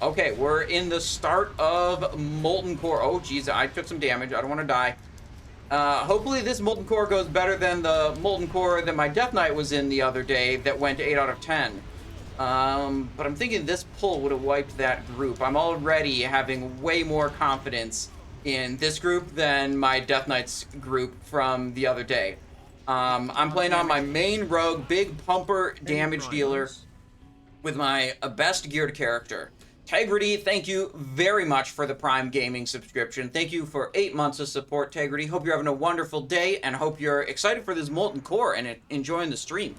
Okay, we're in the start of Molten Core. Oh, geez, I took some damage. I don't want to die. Hopefully this Molten Core goes better than the Molten Core that my Death Knight was in the other day that went 8 out of 10. But I'm thinking this pull would have wiped that group. I'm already having way more confidence in this group than my Death Knight's group from the other day. I'm playing on my main rogue, big pumper damage dealer with my best geared character. Tegrity, thank you very much for the Prime Gaming subscription. Thank you for 8 months of support, Tegrity. Hope you're having a wonderful day, and hope you're excited for this Molten Core and enjoying the stream.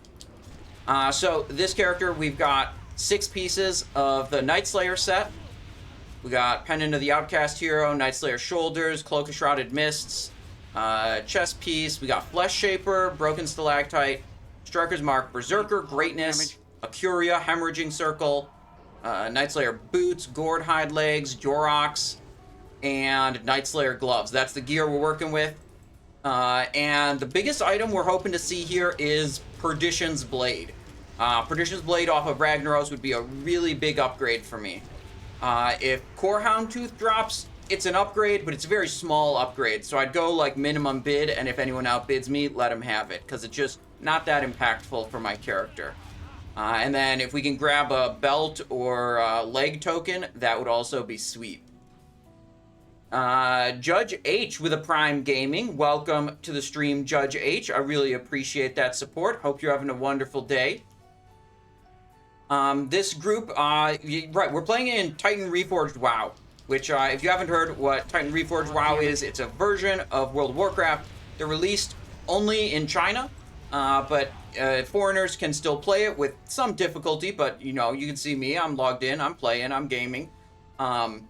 So this character, we've got 6 pieces of the Night Slayer set. We got Pendant of the Outcast Hero, Night Slayer Shoulders, Cloak of Shrouded Mists, chest piece. We got Flesh Shaper, Broken Stalactite, Striker's Mark, Berserker, Greatness, Acuria, Hemorrhaging Circle, Night Slayer Boots, Gourd Hide Legs, Jorox, and Night Slayer Gloves. That's the gear we're working with. And the biggest item we're hoping to see here is Perdition's Blade. Perdition's Blade off of Ragnaros would be a really big upgrade for me. If Core Houndtooth drops, it's an upgrade, but it's a very small upgrade. So I'd go like minimum bid, and if anyone outbids me, let them have it, because it's just not that impactful for my character. And then if we can grab a belt or a leg token, that would also be sweet. Judge H with a Prime Gaming. Welcome to the stream, Judge H. I really appreciate that support. Hope you're having a wonderful day. This group, right, we're playing in Titan Reforged WoW, which, if you haven't heard what Titan Reforged WoW is, it's a version of World of Warcraft. They're released only in China, but foreigners can still play it with some difficulty, but, you know, you can see me. I'm logged in, I'm playing, I'm gaming. And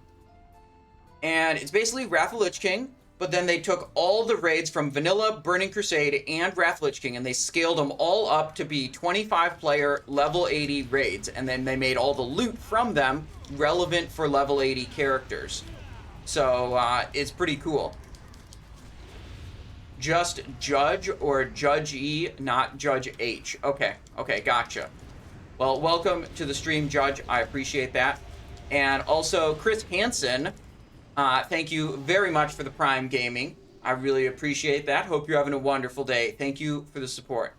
it's basically Wrath of Lich King, but then they took all the raids from Vanilla, Burning Crusade, and Wrath of Lich King, and they scaled them all up to be 25-player, level 80 raids, and then they made all the loot from them relevant for level 80 characters. So, it's pretty cool. Just Judge or Judge E, not Judge H. Okay, gotcha. Well, welcome to the stream, Judge. I appreciate that. And also, Chris Hansen, thank you very much for the Prime Gaming. I really appreciate that. Hope you're having a wonderful day. Thank you for the support.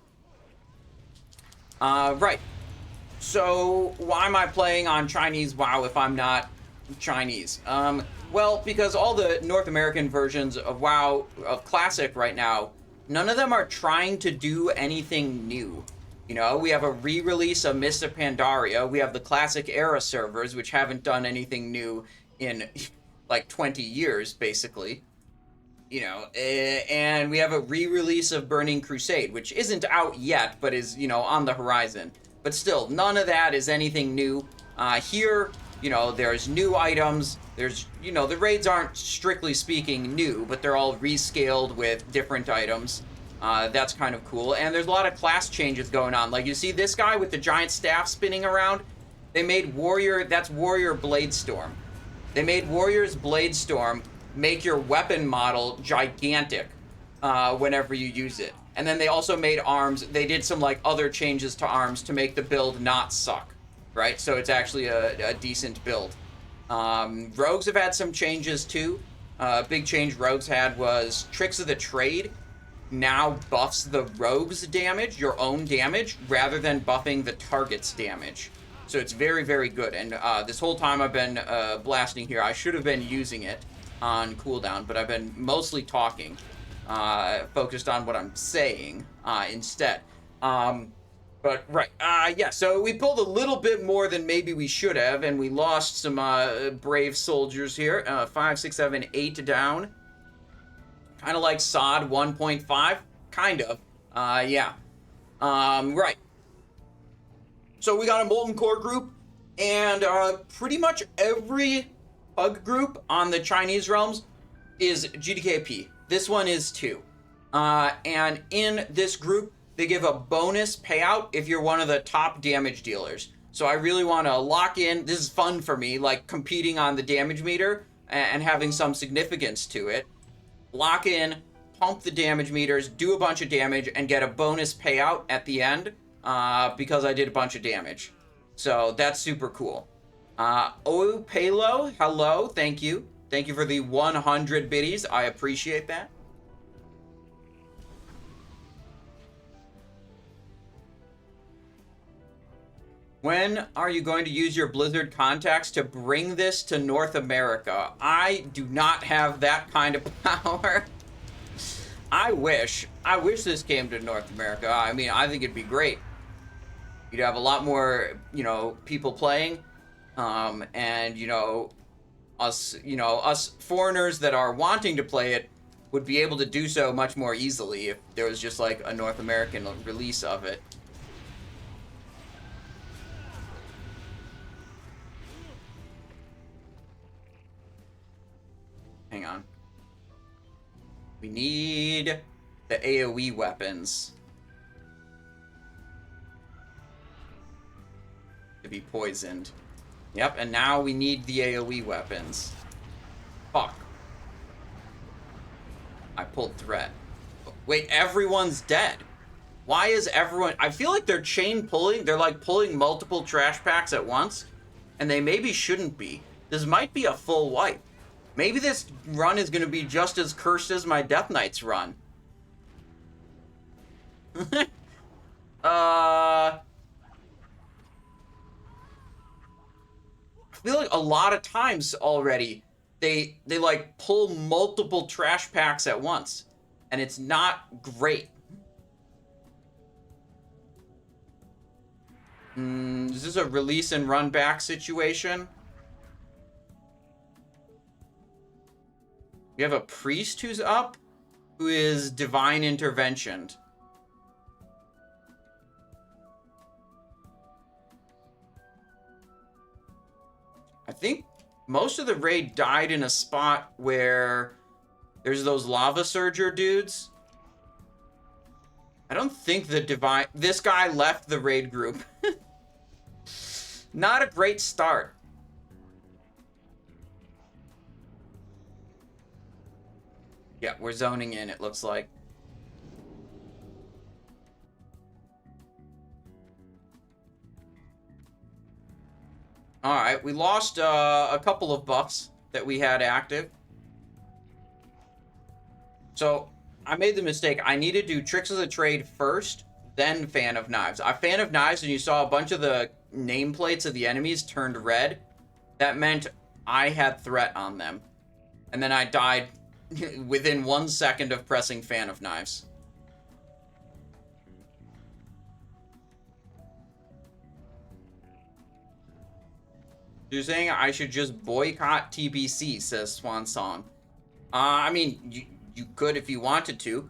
Right. So, why am I playing on Chinese WoW if I'm not Chinese? Well, because all the North American versions of WoW, of Classic right now, none of them are trying to do anything new. You know, we have a re-release of Mists of Pandaria. We have the Classic Era servers, which haven't done anything new in like 20 years, basically. You know, and we have a re-release of Burning Crusade, which isn't out yet, but is, you know, on the horizon. But still, none of that is anything new. Here, you know, there's new items. There's, you know, the raids aren't strictly speaking new, but they're all rescaled with different items. That's kind of cool. And there's a lot of class changes going on. Like, you see this guy with the giant staff spinning around? They made Warrior, that's Warrior Bladestorm. They made Warrior's Bladestorm make your weapon model gigantic whenever you use it. And then they also made arms. They did some, like, other changes to arms to make the build not suck, right? So it's actually a decent build. Rogues have had some changes, too. Big change Rogues had was Tricks of the Trade now buffs the rogue's damage, your own damage, rather than buffing the target's damage. So it's very, very good. And this whole time I've been blasting here, I should have been using it on cooldown, but I've been mostly talking, focused on what I'm saying instead. But, right, yeah, so we pulled a little bit more than maybe we should have, and we lost some brave soldiers here. 5, 6, 7, 8 down. Kind of like SOD 1.5. Kind of. Yeah. Right. So we got a Molten Core group, and pretty much every Pug group on the Chinese realms is GDKP. This one is too. And in this group, they give a bonus payout if you're one of the top damage dealers. So I really want to lock in. This is fun for me, like competing on the damage meter and having some significance to it. Lock in, pump the damage meters, do a bunch of damage, and get a bonus payout at the end because I did a bunch of damage. So that's super cool. Oh, Palo, hello, thank you. Thank you for the 100 biddies. I appreciate that. When are you going to use your Blizzard contacts to bring this to North America? I do not have that kind of power. I wish this came to North America. I mean, I think it'd be great. You'd have a lot more, people playing. And, us foreigners that are wanting to play it would be able to do so much more easily if there was just like a North American release of it. Hang on. We need the AoE weapons to be poisoned. Yep, and now we need the AoE weapons. Fuck. I pulled threat. Wait, everyone's dead. Why is everyone... I feel like they're chain pulling. They're like pulling multiple trash packs at once. And they maybe shouldn't be. This might be a full wipe. Maybe this run is going to be just as cursed as my Death Knight's run. I feel like a lot of times already they like pull multiple trash packs at once, and it's not great. Is this a release and run back situation? We have a priest who's up, who is divine intervention. I think most of the raid died in a spot where there's those lava surger dudes. I don't think the divine... This guy left the raid group. Not a great start. Yeah, we're zoning in, it looks like. Alright, we lost a couple of buffs that we had active. So, I made the mistake. I need to do Tricks of the Trade first, then Fan of Knives. I Fan of Knives, and you saw a bunch of the nameplates of the enemies turned red. That meant I had threat on them. And then I died within 1 second of pressing Fan of Knives. You're saying I should just boycott TBC, says Swan Song. I mean, you could if you wanted to.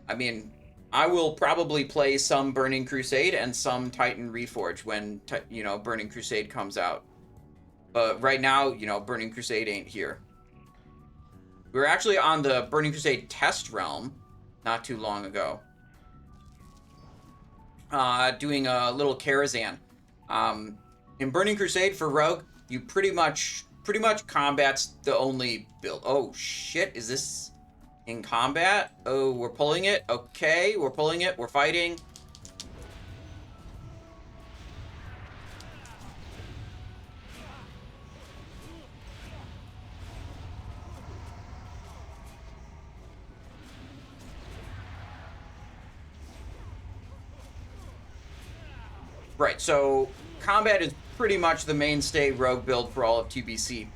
I mean, I will probably play some Burning Crusade and some Titan Reforge when, Burning Crusade comes out. But right now, Burning Crusade ain't here. We were actually on the Burning Crusade test realm not too long ago. Doing a little Karazhan. In Burning Crusade for Rogue, you pretty much combat's the only build. Oh shit, is this in combat? Oh, we're pulling it. Okay, we're pulling it. We're fighting. Right, so combat is pretty much the mainstay rogue build for all of TBC.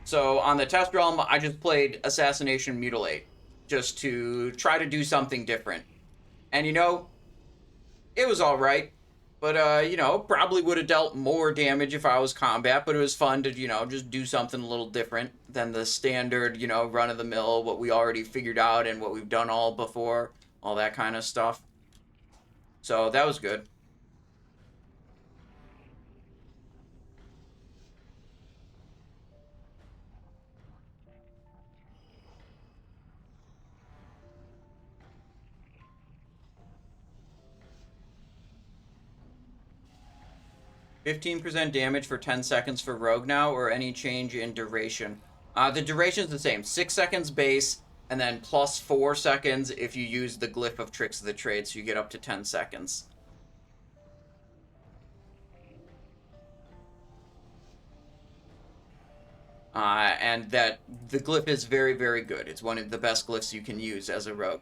So on the test realm, I just played Assassination Mutilate, just to try to do something different. And it was alright, but probably would have dealt more damage if I was combat, but it was fun to, just do something a little different than the standard, run-of-the-mill, what we already figured out and what we've done all before, all that kind of stuff. So that was good. 15% damage for 10 seconds for Rogue now, or any change in duration? The duration's the same. 6 seconds base, and then plus 4 seconds if you use the Glyph of Tricks of the Trade, so you get up to 10 seconds. and that the glyph is very, very good. It's one of the best glyphs you can use as a rogue.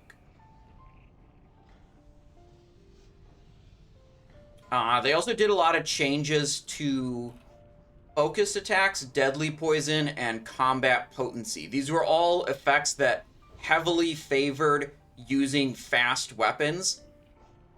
They also did a lot of changes to focus attacks, deadly poison, and combat potency. These were all effects that heavily favored using fast weapons,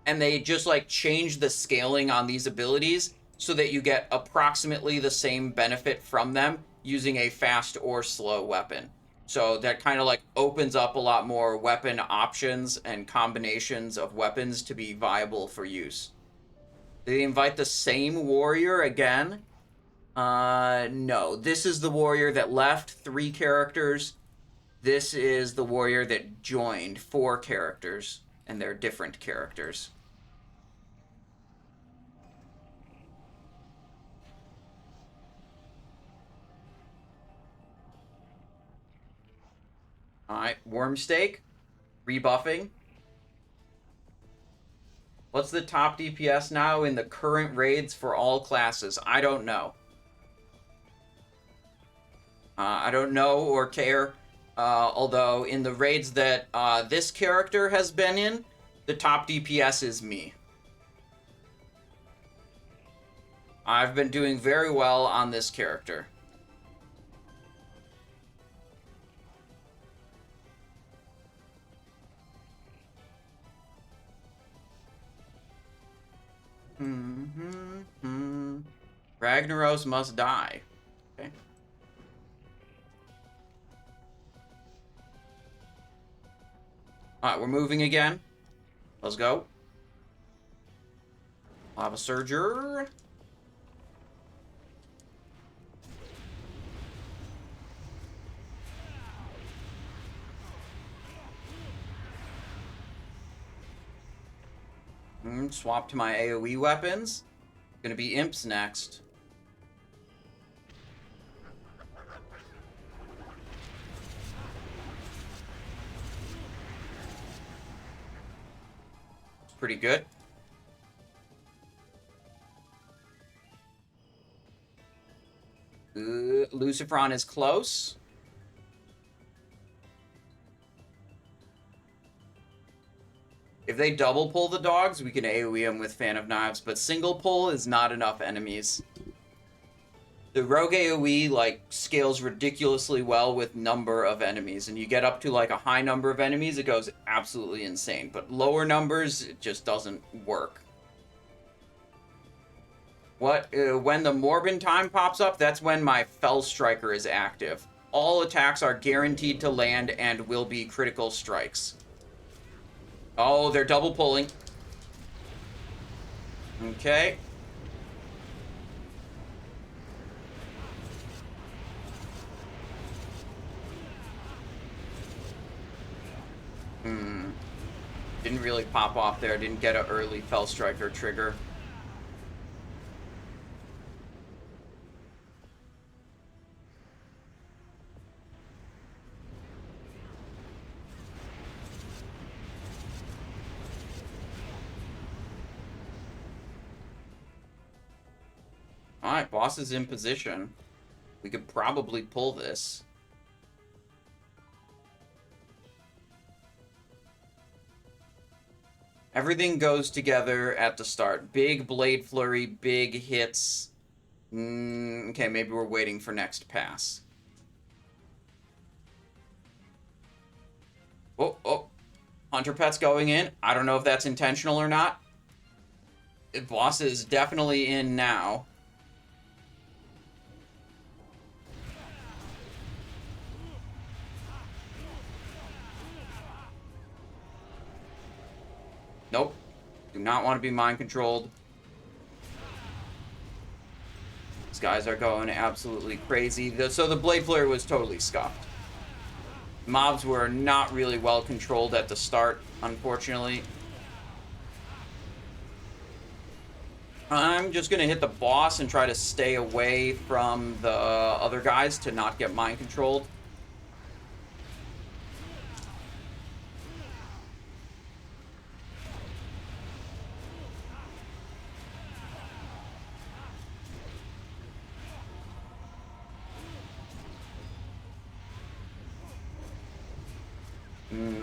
and they just like changed the scaling on these abilities so that you get approximately the same benefit from them using a fast or slow weapon. So that kind of like opens up a lot more weapon options and combinations of weapons to be viable for use. Did they invite the same warrior again? No. This is the warrior that left, 3 characters. This is the warrior that joined, 4 characters, and they're different characters. Alright, Wormstake, rebuffing. What's the top DPS now in the current raids for all classes? I don't know. I don't know or care. Although in the raids that this character has been in, the top DPS is me. I've been doing very well on this character. Ragnaros must die. Okay. Alright, we're moving again. Let's go. Lava Surger. Swap to my AoE weapons. Gonna be imps next. It's pretty good. Lucifron is close. If they double pull the dogs, we can AoE them with Fan of Knives, but single pull is not enough enemies. The rogue AoE, like, scales ridiculously well with number of enemies, and you get up to, like, a high number of enemies, it goes absolutely insane, but lower numbers, it just doesn't work. When the Morbin time pops up, that's when my Fell Striker is active. All attacks are guaranteed to land and will be critical strikes. Oh, they're double pulling. Okay. Didn't really pop off there. Didn't get an early Fell Striker trigger. Alright, boss is in position. We could probably pull this. Everything goes together at the start. Big Blade Flurry, big hits. Okay, maybe we're waiting for next pass. Oh. Hunter Pet's going in. I don't know if that's intentional or not. The boss is definitely in now. Nope. Do not want to be mind controlled. These guys are going absolutely crazy. So the Blade Flare was totally scuffed. Mobs were not really well controlled at the start, unfortunately. I'm just going to hit the boss and try to stay away from the other guys to not get mind controlled.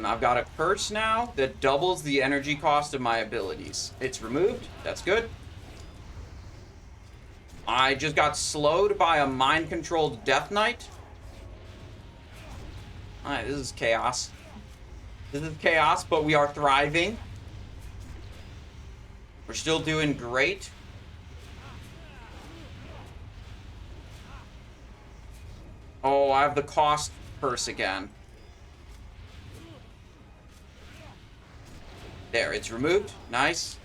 I've got a curse now that doubles the energy cost of my abilities. It's removed. That's good. I just got slowed by a mind-controlled Death Knight. Alright, this is chaos. This is chaos, but we are thriving. We're still doing great. Oh, I have the cost curse again. There, it's removed. Nice.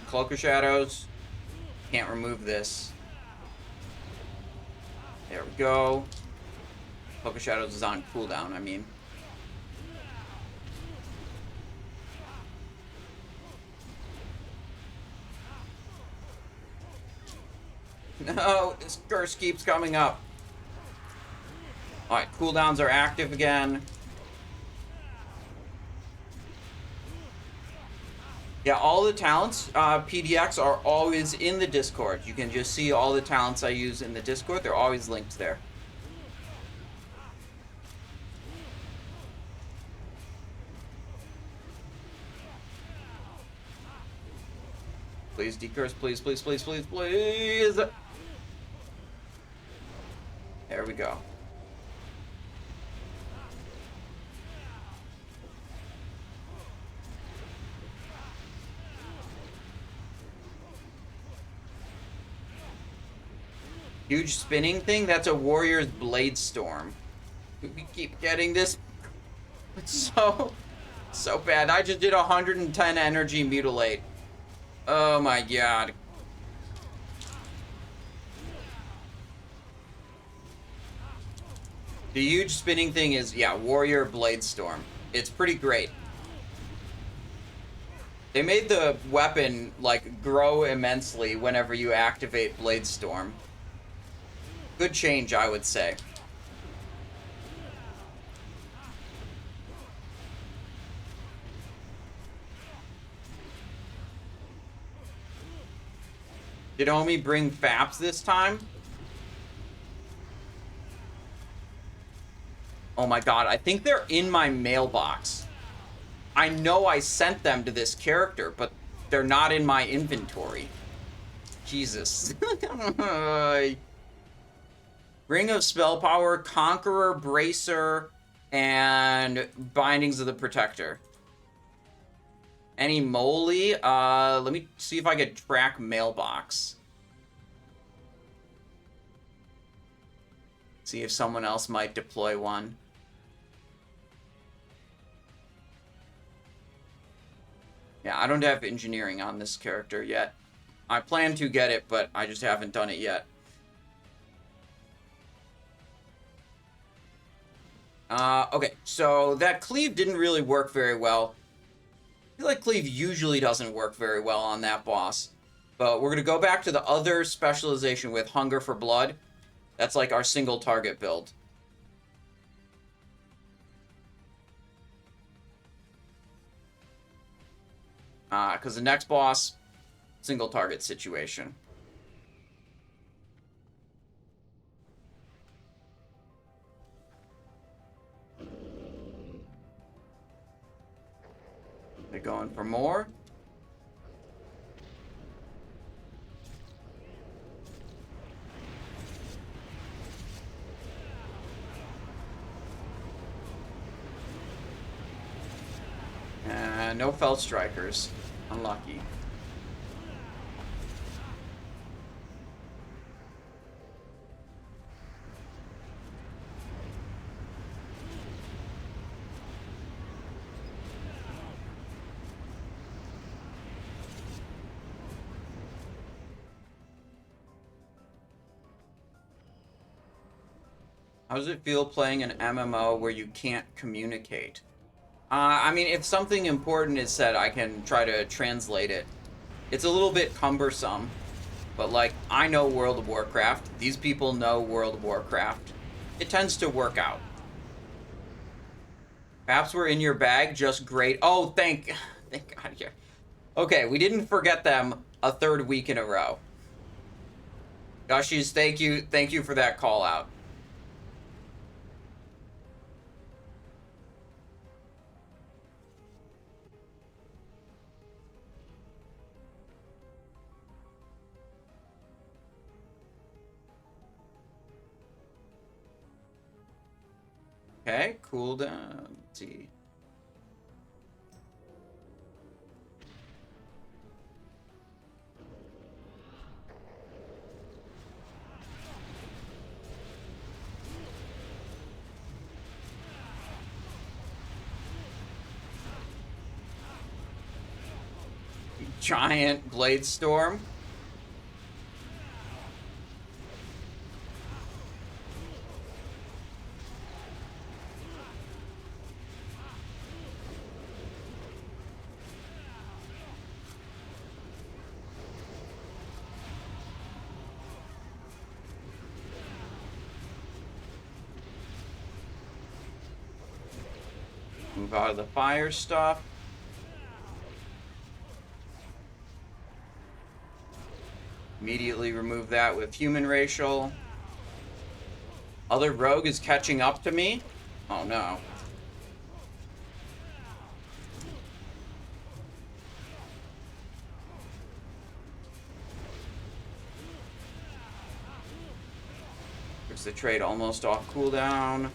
Cloak of Shadows. Can't remove this. There we go. Cloak of Shadows is on cooldown, I mean. No, this curse keeps coming up. Alright, cooldowns are active again. Yeah, all the talents, PDX, are always in the Discord. You can just see all the talents I use in the Discord. They're always linked there. Please, decurse, please, please, please, please, please. There we go. Huge spinning thing? That's a Warrior's Blade Storm. We keep getting this. It's so bad. I just did 110 energy mutilate. Oh my god. The huge spinning thing is, yeah, Warrior Blade Storm. It's pretty great. They made the weapon, like, grow immensely whenever you activate Blade Storm. Good change, I would say. Did Homie bring FAPs this time? Oh my god, I think they're in my mailbox. I know I sent them to this character, but they're not in my inventory. Jesus. Ring of Spell Power, Conqueror, Bracer, and Bindings of the Protector. Any moly? Let me see if I could track mailbox. See if someone else might deploy one. Yeah, I don't have engineering on this character yet. I plan to get it, but I just haven't done it yet. Okay, so that cleave didn't really work very well. I feel like cleave usually doesn't work very well on that boss. But we're going to go back to the other specialization with Hunger for Blood. That's like our single target build. Because the next boss, single target situation. They're going for more. No Felt Strikers. Unlucky. How does it feel playing an MMO where you can't communicate? I mean, if something important is said, I can try to translate it. It's a little bit cumbersome, but like, I know World of Warcraft. These people know World of Warcraft. It tends to work out. Perhaps we're in your bag, just great. Oh, thank God, yeah. Okay, we didn't forget them a third week in a row. Gushies, thank you for that call out. Okay, cool down. Let's see. Giant blade storm. Move out of the fire stuff. Immediately remove that with human racial. Other rogue is catching up to me. Oh no. There's the trade almost off cooldown.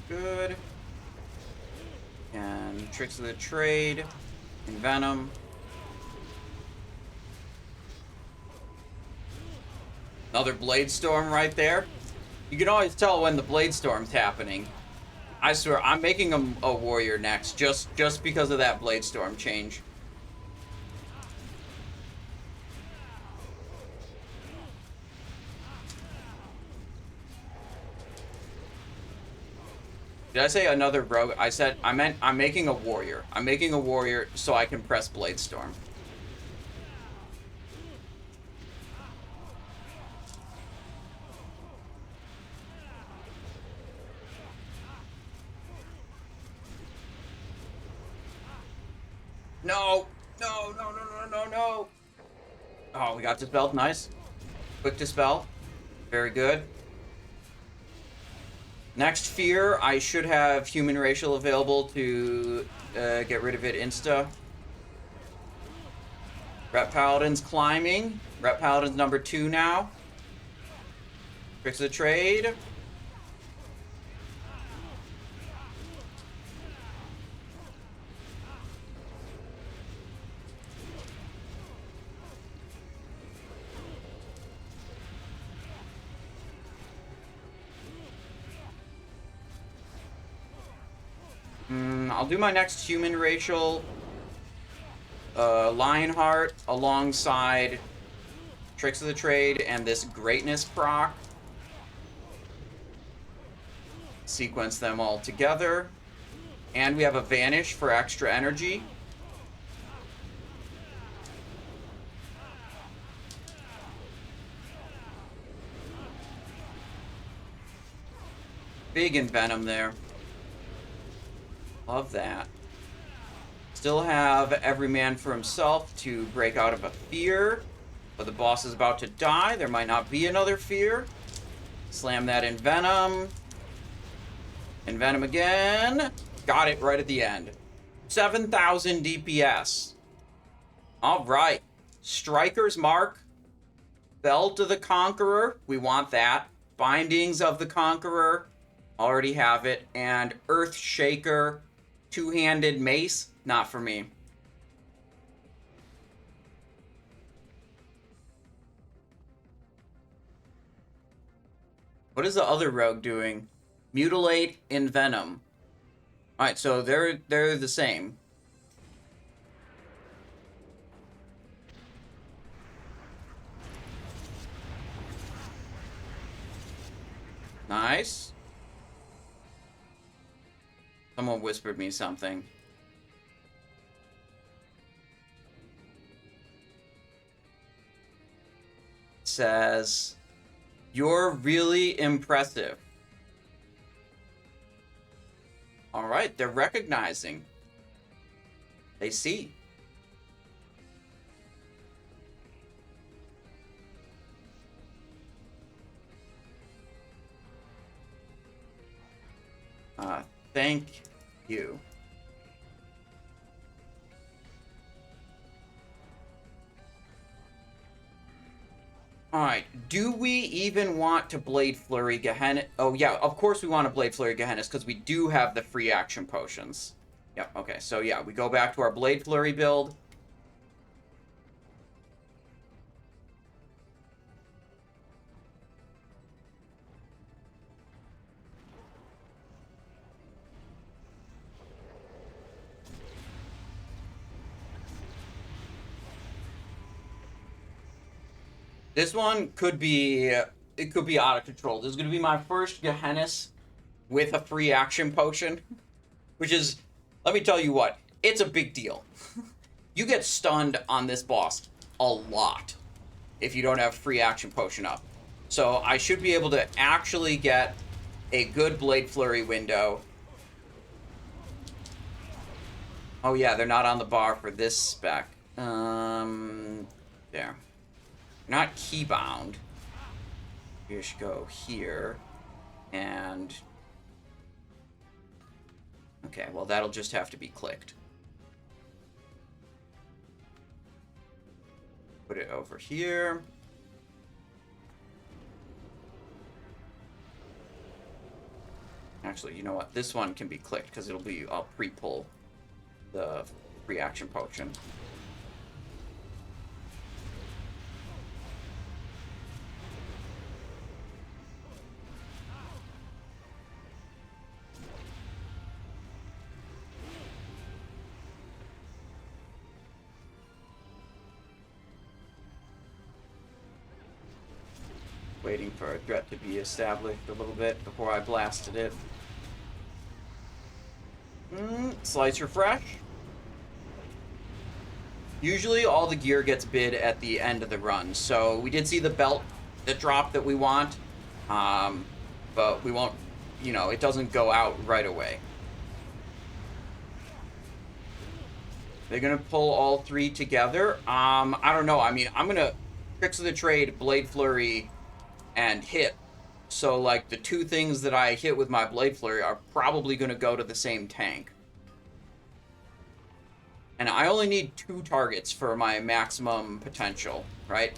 Good. And tricks of the trade. And venom. Another blade storm right there. You can always tell when the blade storm's happening. I swear, I'm making a warrior next, just because of that blade storm change. Did I say another rogue? I meant I'm making a warrior. I'm making a warrior so I can press blade storm. No! No, no, no, no, no, no! Oh, we got dispelled. Nice. Quick dispel. Very good. Next fear, I should have human racial available to get rid of it insta. Ret Paladin's climbing. Ret Paladin's number 2 now. Tricks of the trade. I'll do my next human racial Lionheart alongside Tricks of the Trade and this Greatness proc. Sequence them all together. And we have a Vanish for extra energy. Big Envenom there. Love that. Still have every man for himself to break out of a fear. But the boss is about to die. There might not be another fear. Slam that Envenom. Envenom again. Got it right at the end. 7,000 DPS. Alright. Striker's Mark. Belt of the Conqueror. We want that. Bindings of the Conqueror. Already have it. And Earth Shaker. Two-handed mace. Not for me. What is the other rogue doing? Mutilate Envenom. All right, so they're the same. Nice. Someone whispered me something. It says, "You're really impressive." All right, they're recognizing. They see. Thank you. Alright, do we even want to Blade Flurry Gehennas? Oh yeah, of course we want to Blade Flurry Gehennas, because we do have the free action potions. Yep, okay, so yeah, we go back to our Blade Flurry build. This one could be, it could be out of control. This is going to be my first Gehennas with a free action potion, which is, let me tell you what, it's a big deal. You get stunned on this boss a lot if you don't have free action potion up. So I should be able to actually get a good Blade Flurry window. Oh yeah, they're not on the bar for this spec. There. Not keybound. You should go here. And... okay, well that'll just have to be clicked. Put it over here. Actually, you know what? This one can be clicked because it'll be, I'll pre-pull the reaction potion. Waiting for a threat to be established a little bit before I blasted it. Slice refresh. Usually all the gear gets bid at the end of the run, so we did see the belt that dropped that we want, but we won't, you know, it doesn't go out right away. They're gonna pull all three together. I don't know. I mean, I'm gonna Tricks of the Trade, Blade Flurry, and hit. So, like, the two things that I hit with my Blade Flurry are probably gonna go to the same tank. And I only need 2 targets for my maximum potential, right?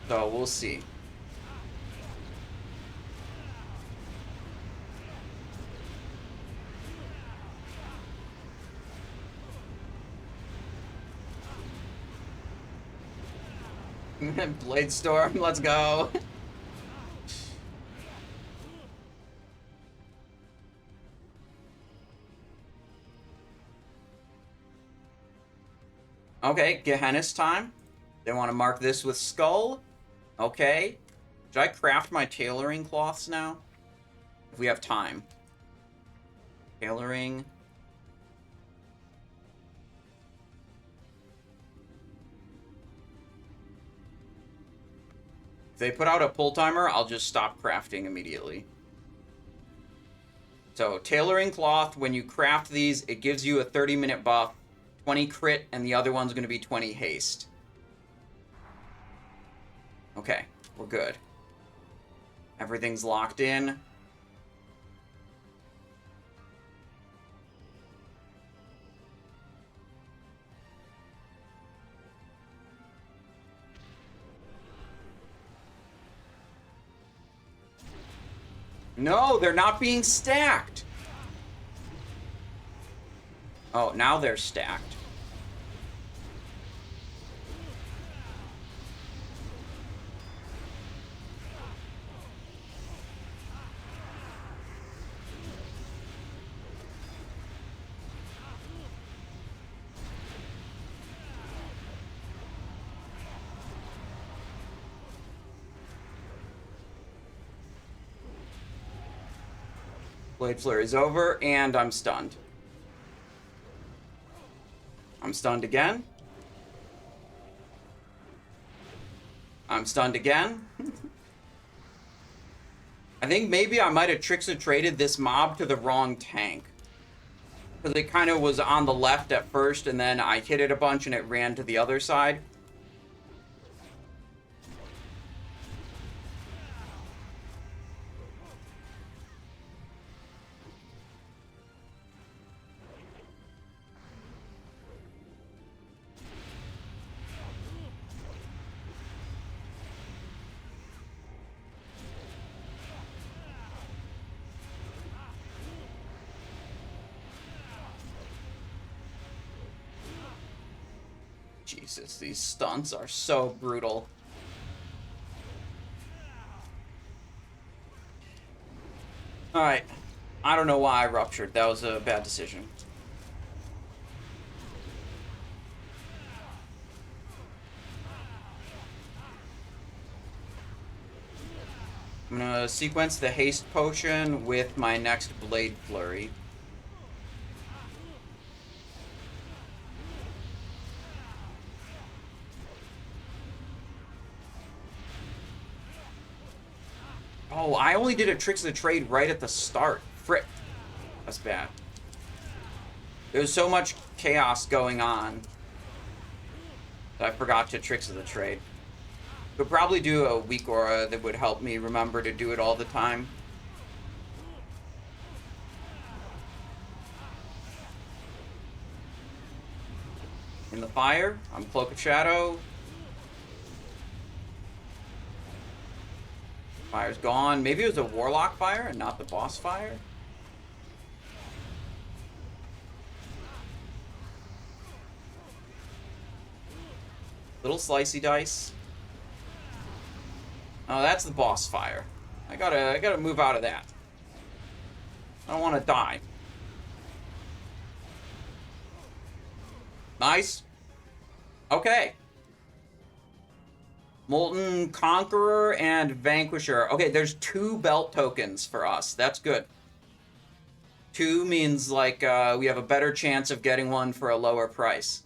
So, we'll see. Blade Storm, let's go. Okay, Gehennas time. They want to mark this with skull. Okay. Should I craft my tailoring cloths now? If we have time. Tailoring. If they put out a pull timer, I'll just stop crafting immediately. So, tailoring cloth, when you craft these, it gives you a 30-minute buff, 20 crit, and the other one's going to be 20 haste. Okay, we're good. Everything's locked in. No, they're not being stacked. Oh, now they're stacked. Blade Flurry is over, and I'm stunned. I'm stunned again. I'm stunned again. I think maybe I might have traded this mob to the wrong tank. Because it kind of was on the left at first, and then I hit it a bunch and it ran to the other side. Jesus, these stunts are so brutal. Alright. I don't know why I ruptured. That was a bad decision. I'm gonna sequence the haste potion with my next Blade Flurry. Oh, I only did a Tricks of the Trade right at the start. Frick. That's bad. There's so much chaos going on that I forgot to Tricks of the Trade. Could probably do a weak aura that would help me remember to do it all the time. In the fire, I'm Cloak of Shadow. Fire's gone. Maybe it was a Warlock fire and not the boss fire. Little slicey dice. Oh, that's the boss fire. I gotta move out of that. I don't want to die. Nice. Okay. Molten Conqueror and Vanquisher. Okay, there's 2 belt tokens for us. That's good. 2 means, like, we have a better chance of getting one for a lower price.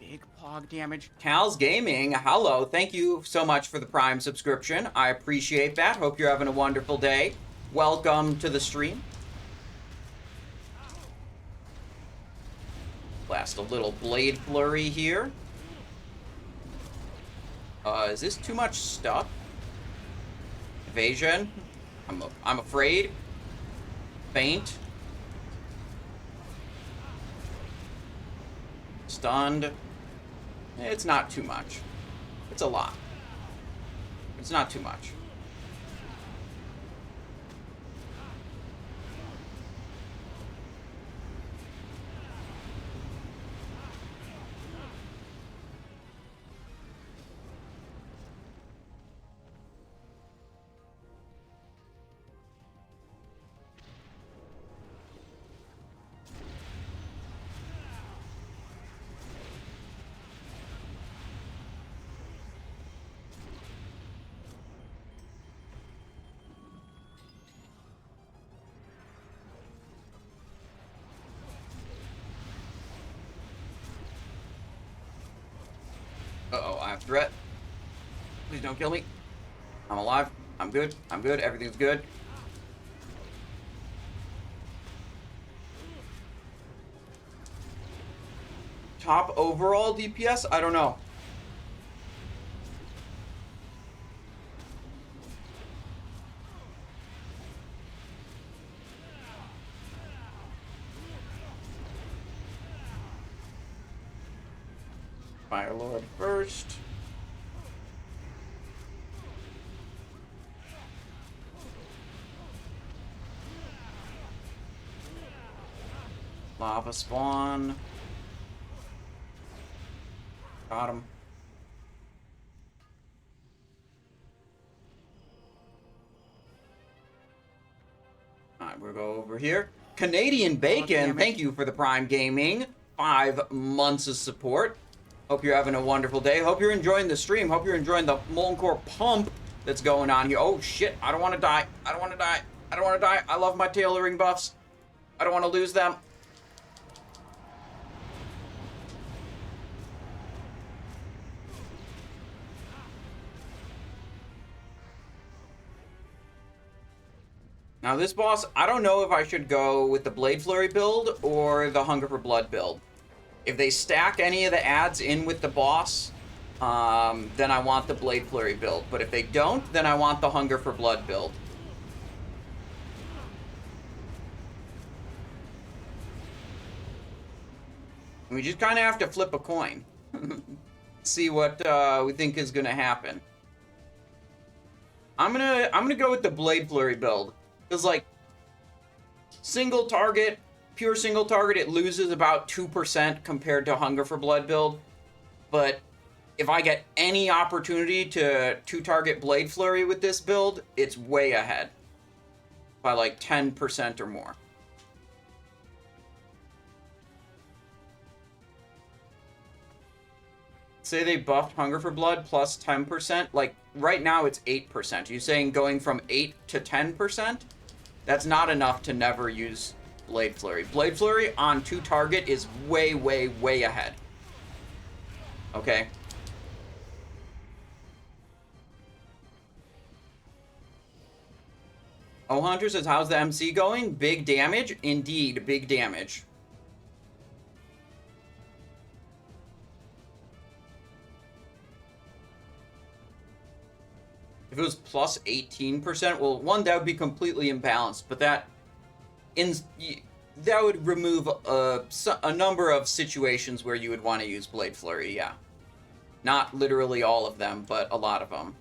Big pog damage. Cal's Gaming, hello. Thank you so much for the Prime subscription. I appreciate that. Hope you're having a wonderful day. Welcome to the stream. Blast a little Blade Flurry here. Is this too much stuff? Evasion. I'm afraid. Faint. Stunned. It's not too much. It's a lot. It's not too much. Uh-oh, I have threat. Please don't kill me. I'm alive. I'm good. I'm good. Everything's good. Top overall DPS? I don't know. Firelord first. Lava spawn. Got him. Alright, we'll go over here. Canadian Bacon, thank you for the Prime Gaming. 5 months of support. Hope you're having a wonderful day. Hope you're enjoying the stream. Hope you're enjoying the Molten Core pump that's going on here. Oh shit, I don't want to die. I don't want to die. I don't want to die. I love my tailoring buffs. I don't want to lose them. Now this boss, I don't know if I should go with the Blade Flurry build or the Hunger for Blood build. If they stack any of the adds in with the boss, then I want the Blade Flurry build. But if they don't, then I want the Hunger for Blood build. We just kind of have to flip a coin. See what we think is going to happen. I'm gonna go with the Blade Flurry build. Because, like, single target, pure single target, it loses about 2% compared to Hunger for Blood build. But if I get any opportunity to two-target Blade Flurry with this build, it's way ahead. By, like, 10% or more. Say they buffed Hunger for Blood plus 10%. Like, right now it's 8%. You're saying going from 8 to 10%? That's not enough to never use Blade Flurry. Blade Flurry on two target is way, way, way ahead. Okay? Oh, Hunter says, how's the MC going? Big damage? Indeed, big damage. If it was plus 18%, well, one, that would be completely imbalanced, but that would remove a number of situations where you would want to use Blade Flurry, yeah. Not literally all of them, but a lot of them.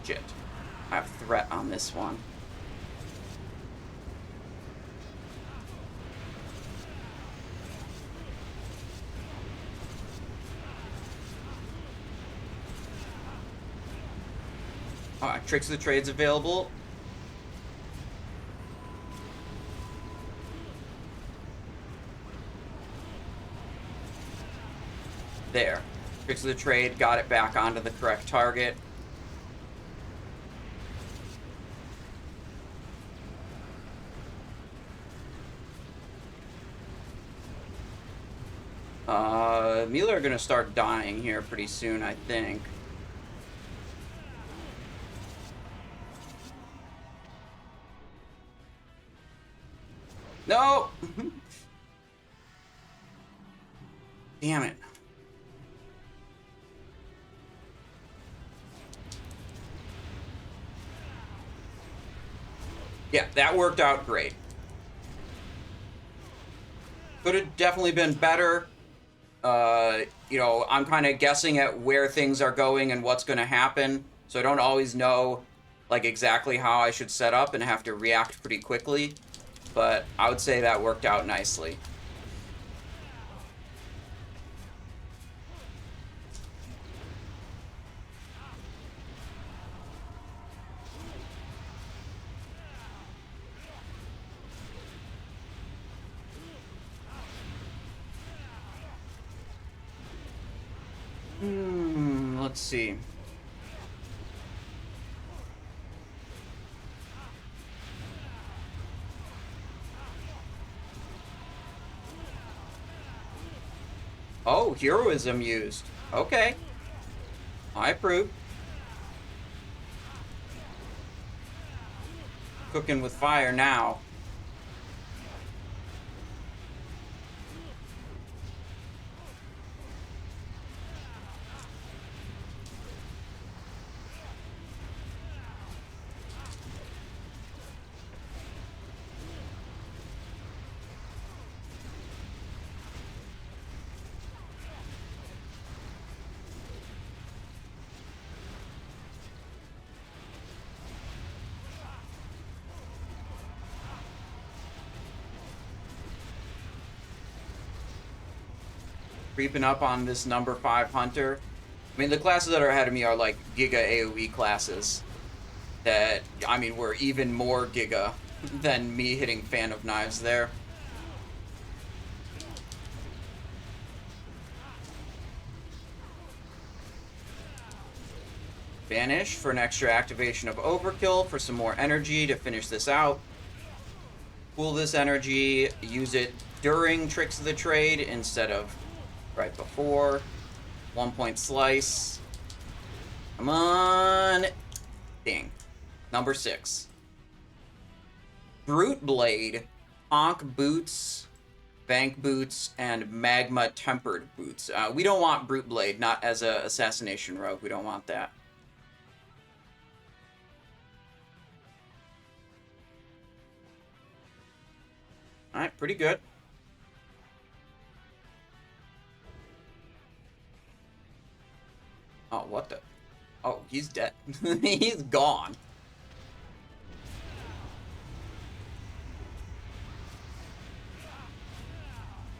Shit. I have threat on this one. Alright, Tricks of the Trade's available. There. Tricks of the Trade got it back onto the correct target. Melee are gonna start dying here pretty soon, I think. No! Damn it. Yeah, that worked out great. Could have definitely been better. You know, I'm kind of guessing at where things are going and what's going to happen, so I don't always know, like, exactly how I should set up and have to react pretty quickly, but I would say that worked out nicely. Let's see. Oh, heroism used. Okay. I approve. Cooking with fire now. creeping up on this number 5 hunter. I mean, the classes that are ahead of me are like Giga AoE classes that, I mean, were even more Giga than me hitting Fan of Knives there. Banish for an extra activation of Overkill for some more energy to finish this out. Pool this energy, use it during Tricks of the Trade instead of right before. 1 point slice. Come on. Ding. Number 6. Brute Blade, Ankh Boots, Bank Boots, and Magma Tempered Boots. We don't want Brute Blade, not as a Assassination Rogue. We don't want that. Alright, pretty good. Oh, what the? Oh, he's dead. He's gone.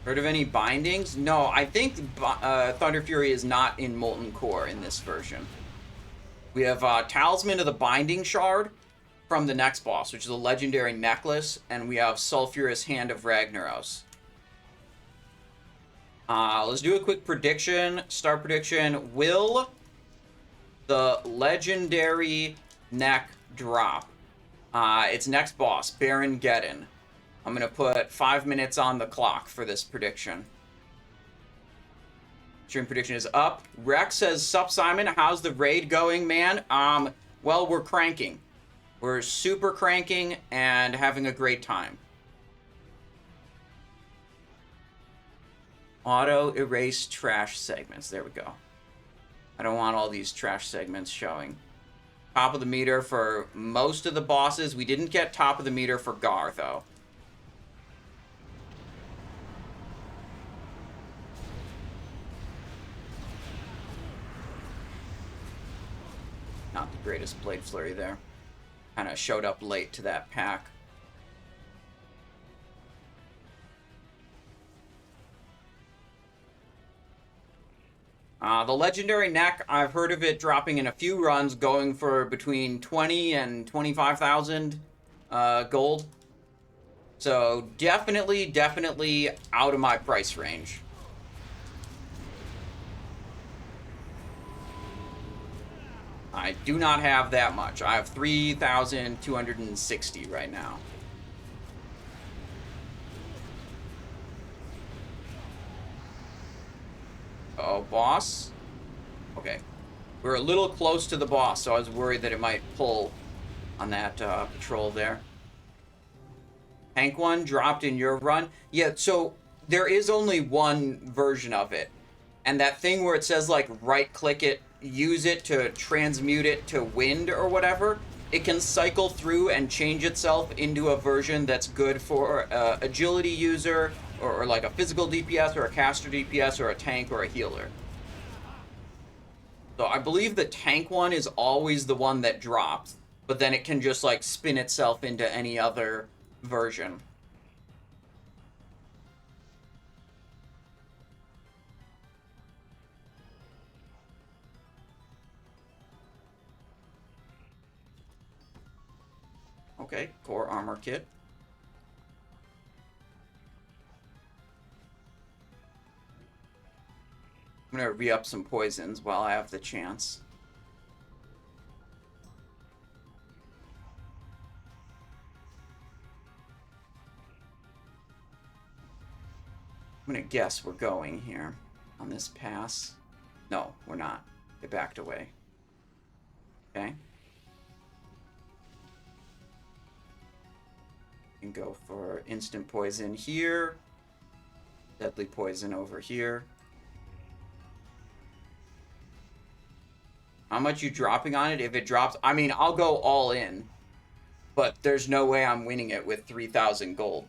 Heard of any bindings? No, I think Thunder Fury is not in Molten Core in this version. We have Talisman of the Binding Shard from the next boss, which is a legendary necklace, and we have Sulfurous Hand of Ragnaros. Let's do a quick prediction. Start prediction. Will the legendary neck drop? It's next boss, Baron Geddon. I'm going to put 5 minutes on the clock for this prediction. Stream prediction is up. Rex says, "Sup, Simon? How's the raid going, man?" Well, we're cranking. We're super cranking and having a great time. Auto erase trash segments. There we go. I don't want all these trash segments showing. Top of the meter for most of the bosses. We didn't get top of the meter for Garr, though. Not the greatest Blade Flurry there. Kind of showed up late to that pack. The legendary neck, I've heard of it dropping in a few runs, going for between 20 and 25,000 gold. So definitely out of my price range. I do not have that much. I have 3,260 right now. Oh, boss. Okay. We're a little close to the boss, so I was worried that it might pull on that patrol there. Tank one dropped in your run. Yeah, so there is only one version of it. And that thing where it says, like, right-click it, use it to transmute it to wind or whatever, it can cycle through and change itself into a version that's good for agility user, or like a physical DPS, or a caster DPS, or a tank, or a healer. So I believe the tank one is always the one that drops, but then it can just like spin itself into any other version. Okay, core armor kit. I'm gonna re-up some poisons while I have the chance. I'm gonna guess we're going here on this pass. No, we're not. They backed away. Okay. Can go for instant poison here. Deadly poison over here. How much you dropping on it? If it drops, I mean, I'll go all in. But there's no way I'm winning it with 3,000 gold.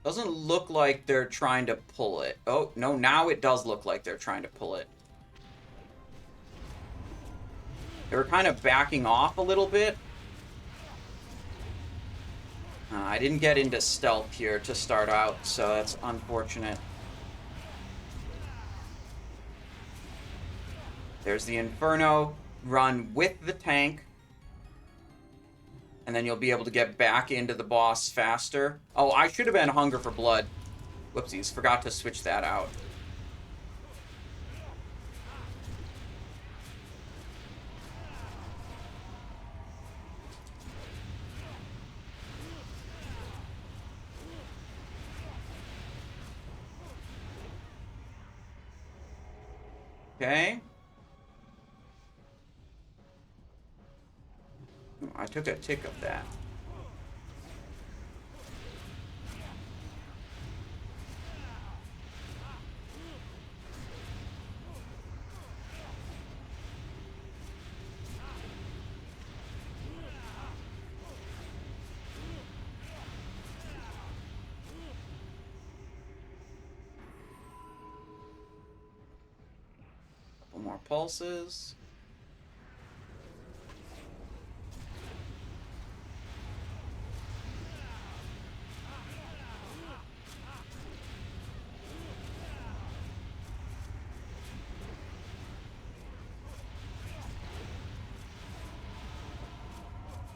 Doesn't look like they're trying to pull it. Oh, no, now it does look like they're trying to pull it. They were kind of backing off a little bit. I didn't get into stealth here to start out, so that's unfortunate. There's the Inferno. Run with the tank. And then you'll be able to get back into the boss faster. Oh, I should have been Hunger for Blood. Whoopsies, forgot to switch that out. Okay. I took a tick of that. Couple more pulses.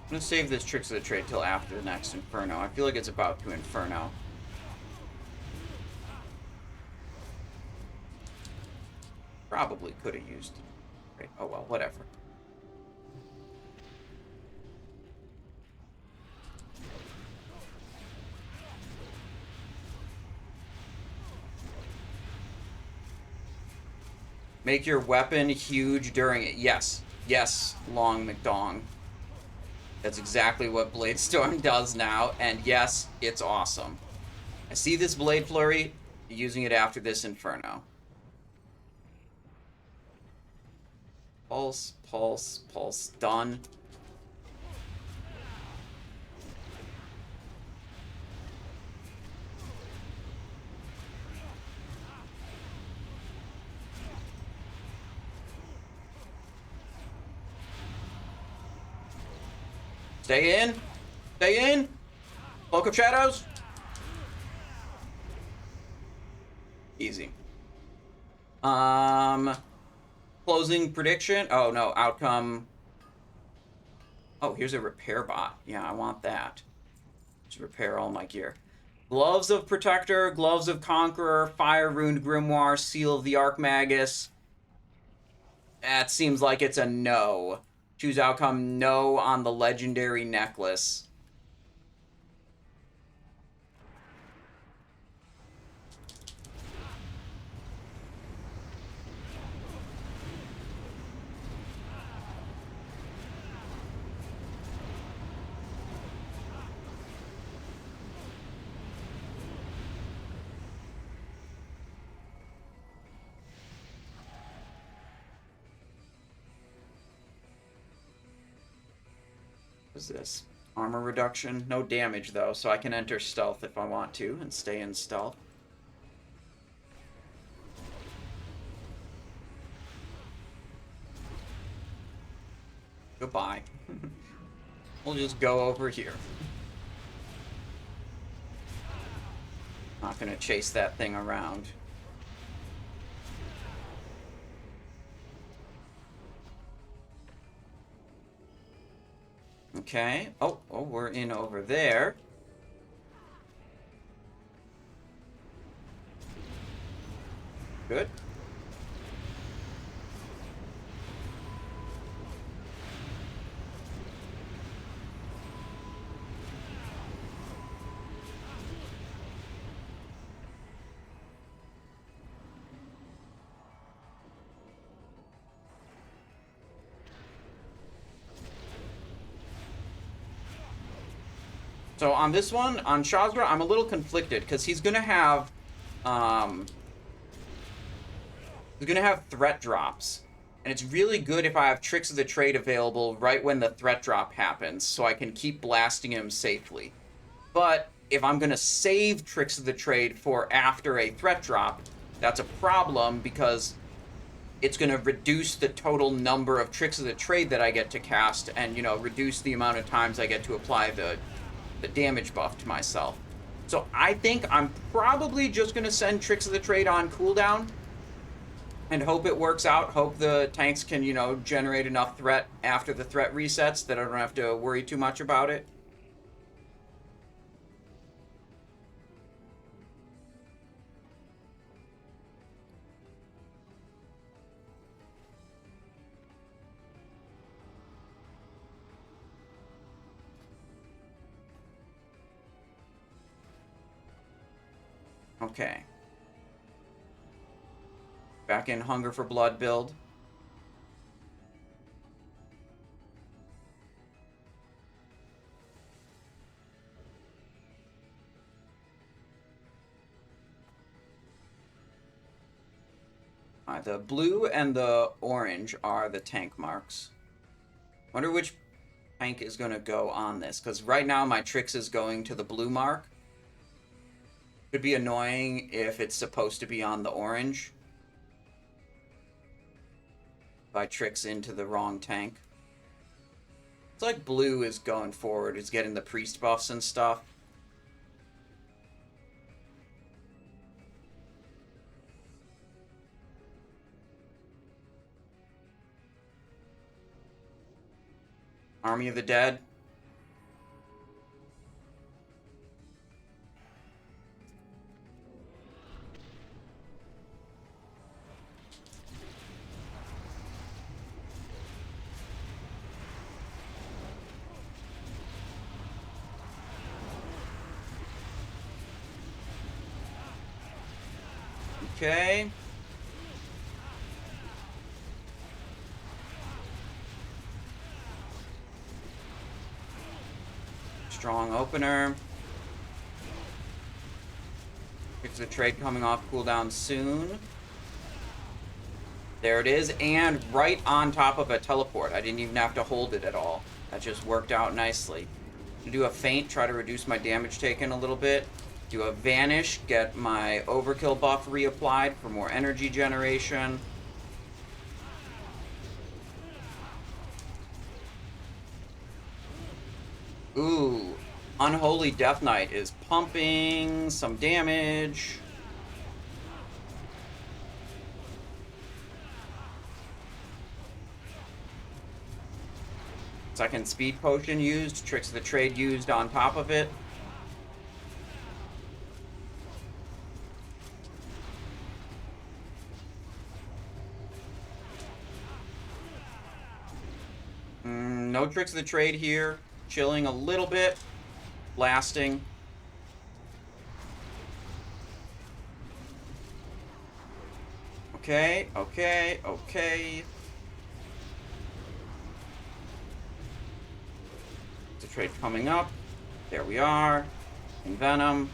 I'm gonna save this Tricks of the Trade till after the next Inferno. I feel like it's about to Inferno. Probably could have used it. Oh well, whatever. Make your weapon huge during it. Yes. Yes, Long McDong. That's exactly what Blade Storm does now, and yes, it's awesome. I see this Blade Flurry, using it after this Inferno. Pulse, pulse, pulse, done. Stay in. Stay in. Cloak of Shadows. Easy. Closing prediction. Oh, no. Outcome. Oh, here's a repair bot. Yeah, I want that. Just repair all my gear. Gloves of Protector, Gloves of Conqueror, Fire Runed Grimoire, Seal of the Archmagus. That seems like it's a no. Choose outcome no on the legendary necklace. What's this? Armor reduction. No damage, though, so I can enter stealth if I want to and stay in stealth. Goodbye. We'll just go over here. Not gonna chase that thing around. Okay. Oh, we're in over there. Good. So on this one, on Shazzrah, I'm a little conflicted because he's gonna have threat drops. And it's really good if I have Tricks of the Trade available right when the threat drop happens, so I can keep blasting him safely. But if I'm going to save Tricks of the Trade for after a threat drop, that's a problem because it's going to reduce the total number of Tricks of the Trade that I get to cast and, you know, reduce the amount of times I get to apply the damage buff to myself. So I think I'm probably just going to send Tricks of the Trade on cooldown and hope it works out. Hope the tanks can, you know, generate enough threat after the threat resets that I don't have to worry too much about it. Okay. Back in Hunger for Blood build. The blue and the orange are the tank marks. Wonder which tank is going to go on this, because right now my Trix is going to the blue mark. Could be annoying if it's supposed to be on the orange. If I Trix into the wrong tank. It's like blue is going forward, is getting the priest buffs and stuff. Army of the Dead. Okay. Strong opener. Fix the trade coming off cooldown soon. There it is, and right on top of a teleport. I didn't even have to hold it at all. That just worked out nicely. Do a feint, try to reduce my damage taken a little bit. Do a vanish, get my overkill buff reapplied for more energy generation. Ooh, Unholy Death Knight is pumping some damage. Second speed potion used, Tricks of the Trade used on top of it. No Tricks of the Trade here. Chilling a little bit. Blasting. Okay, okay, okay. The trade coming up. There we are. Envenom.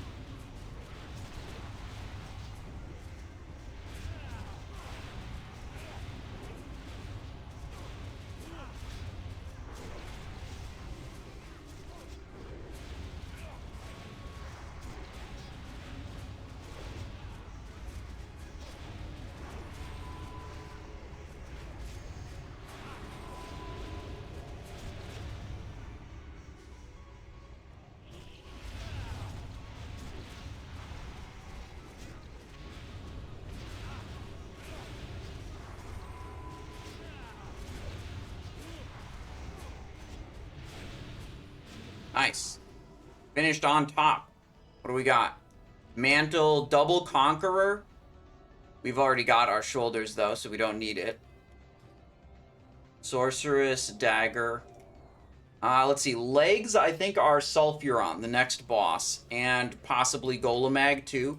Nice. Finished on top. What do we got? Mantle Double Conqueror. We've already got our shoulders, though, so we don't need it. Sorceress Dagger. Let's see. Legs, I think, are Sulfuron, the next boss. And possibly Golemagg, too.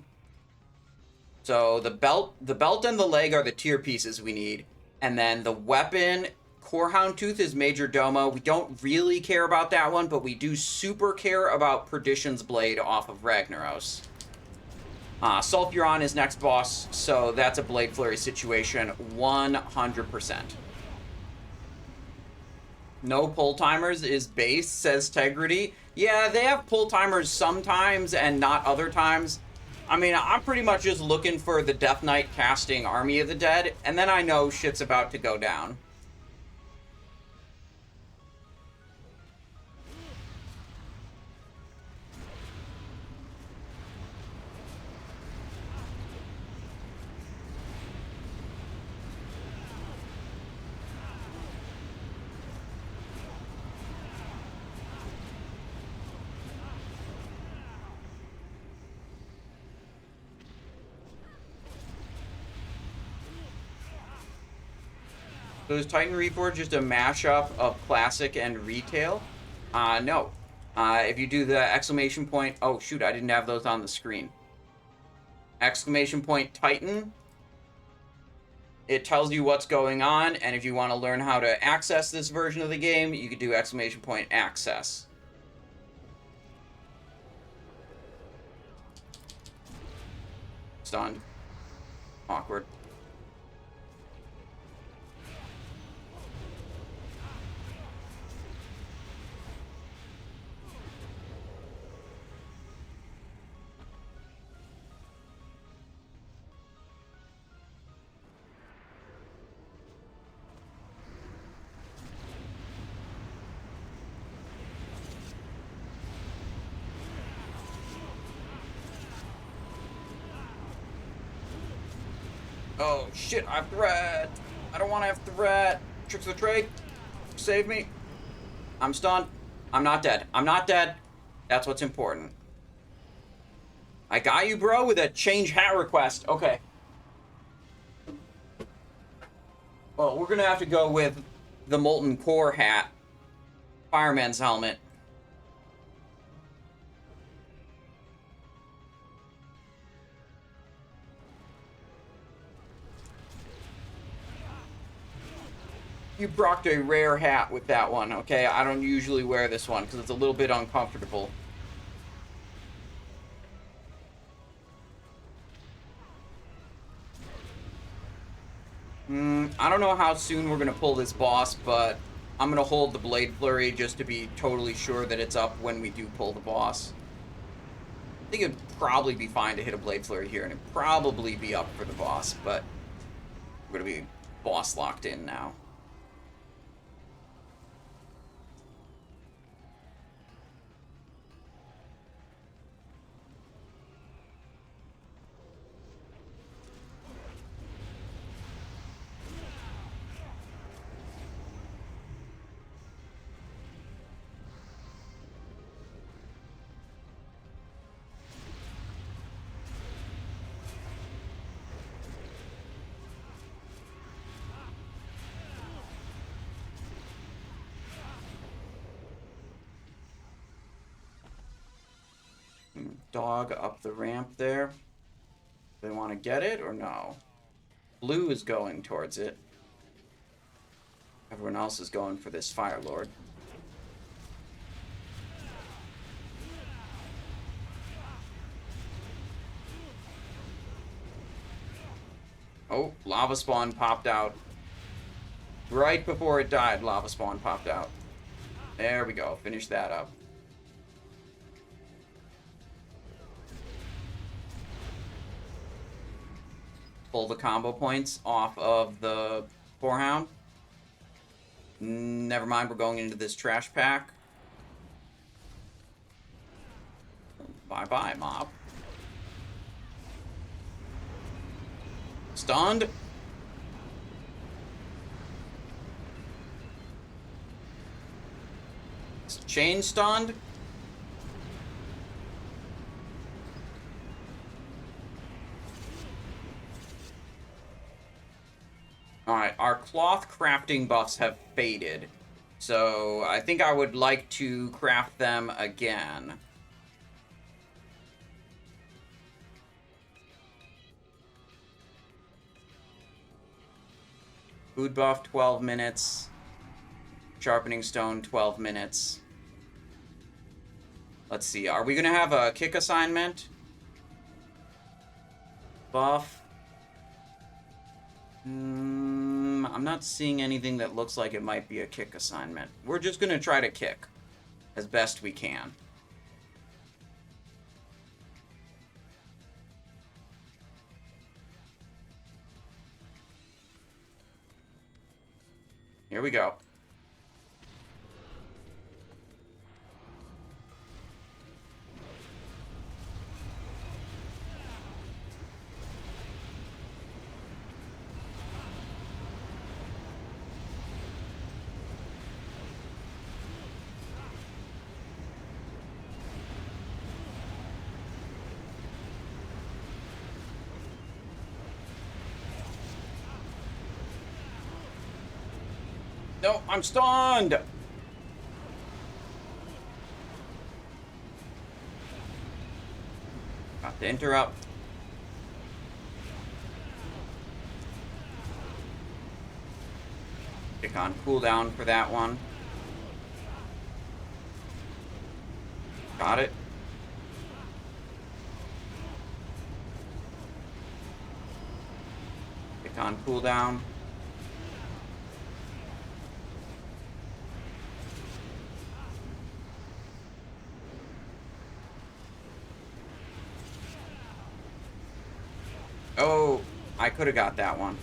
So the belt and the leg are the tier pieces we need. And then the weapon... Corehound Tooth is Majordomo. We don't really care about that one, but we do super care about Perdition's Blade off of Ragnaros. Sulfuron is next boss, so that's a Blade Flurry situation 100%. No pull timers is base, says Tegrity. Yeah, they have pull timers sometimes and not other times. I mean, I'm pretty much just looking for the Death Knight casting Army of the Dead, and then I know shit's about to go down. So is Titan Reforge just a mashup of classic and retail? No. If you do the exclamation point... Oh, shoot, I didn't have those on the screen. Exclamation point Titan. It tells you what's going on, and if you want to learn how to access this version of the game, you could do exclamation point access. Stunned. Awkward. Oh, shit, I have threat. I don't want to have threat. Tricks of the trade. Save me. I'm stunned. I'm not dead. I'm not dead. That's what's important. I got you, bro, with a change hat request. Okay. Well, we're going to have to go with the Molten Core hat. Fireman's helmet. You brocked a rare hat with that one, okay? I don't usually wear this one because it's a little bit uncomfortable. I don't know how soon we're going to pull this boss, but I'm going to hold the Blade Flurry just to be totally sure that it's up when we do pull the boss. I think it'd probably be fine to hit a Blade Flurry here, and it'd probably be up for the boss, but we're going to be boss locked in now. Dog up the ramp there. They want to get it or no? Blue is going towards it. Everyone else is going for this Fire Lord. Oh, Lava Spawn popped out. Right before it died, Lava Spawn popped out. There we go. Finish that up. Pull the combo points off of the Boarhound. Never mind, we're going into this trash pack. Bye-bye, mob. Stunned. Chain stunned. Alright, our cloth crafting buffs have faded. So I think I would like to craft them again. Food buff, 12 minutes. Sharpening stone, 12 minutes. Let's see, are we going to have a kick assignment? Buff. I'm I'm not seeing anything that looks like it might be a kick assignment. We're just going to try to kick as best we can. Here we go. No, I'm stunned! Got to interrupt. Kick on cooldown for that one. Got it. Kick on cooldown. Oh, I could have got that one.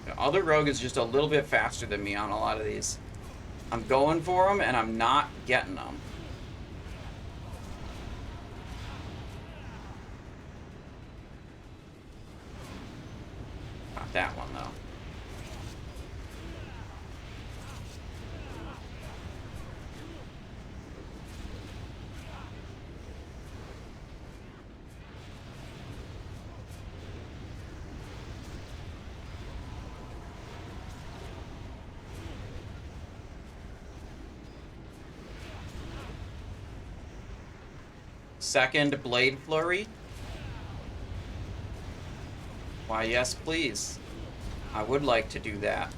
The other rogue is just a little bit faster than me on a lot of these. I'm going for them, and I'm not getting them. That one though. Second Blade Flurry. Why, yes, please. I would like to do that.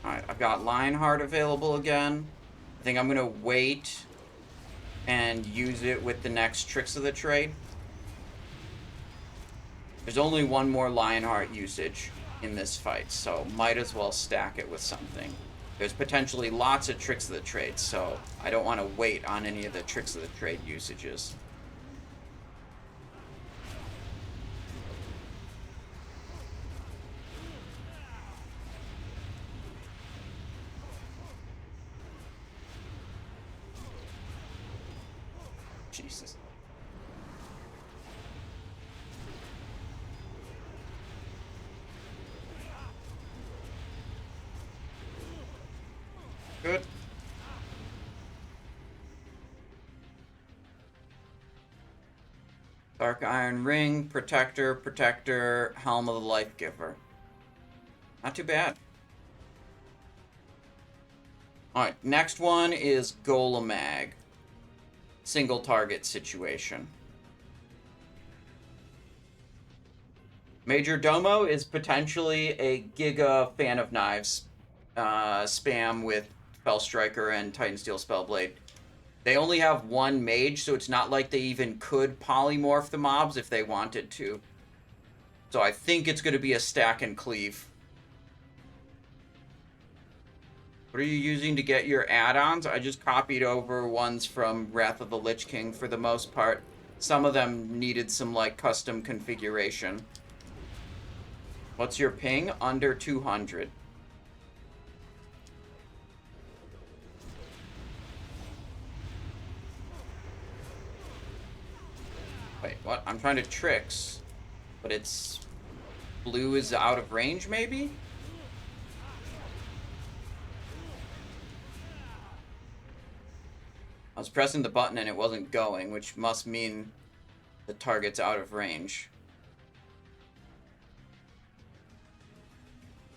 Alright, I've got Lionheart available again. I think I'm going to wait and use it with the next Tricks of the Trade. There's only one more Lionheart usage in this fight, so might as well stack it with something. There's potentially lots of Tricks of the Trade, so I don't want to wait on any of the Tricks of the Trade usages. Jesus. Good. Dark Iron Ring, Protector, Protector, Helm of the Life Giver. Not too bad. Alright, next one is Golemagg. Single target situation. Majordomo is potentially a Giga Fan of Knives spam with Spellstriker and Titan Steel Spellblade. They only have one mage, so it's not like they even could polymorph the mobs if they wanted to. So I think it's going to be a stack and cleave. What are you using to get your add-ons? I just copied over ones from Wrath of the Lich King for the most part. Some of them needed some, like, custom configuration. What's your ping? Under 200. Wait, what? I'm trying to tricks, but it's... blue is out of range, maybe? I was pressing the button and it wasn't going, which must mean the target's out of range.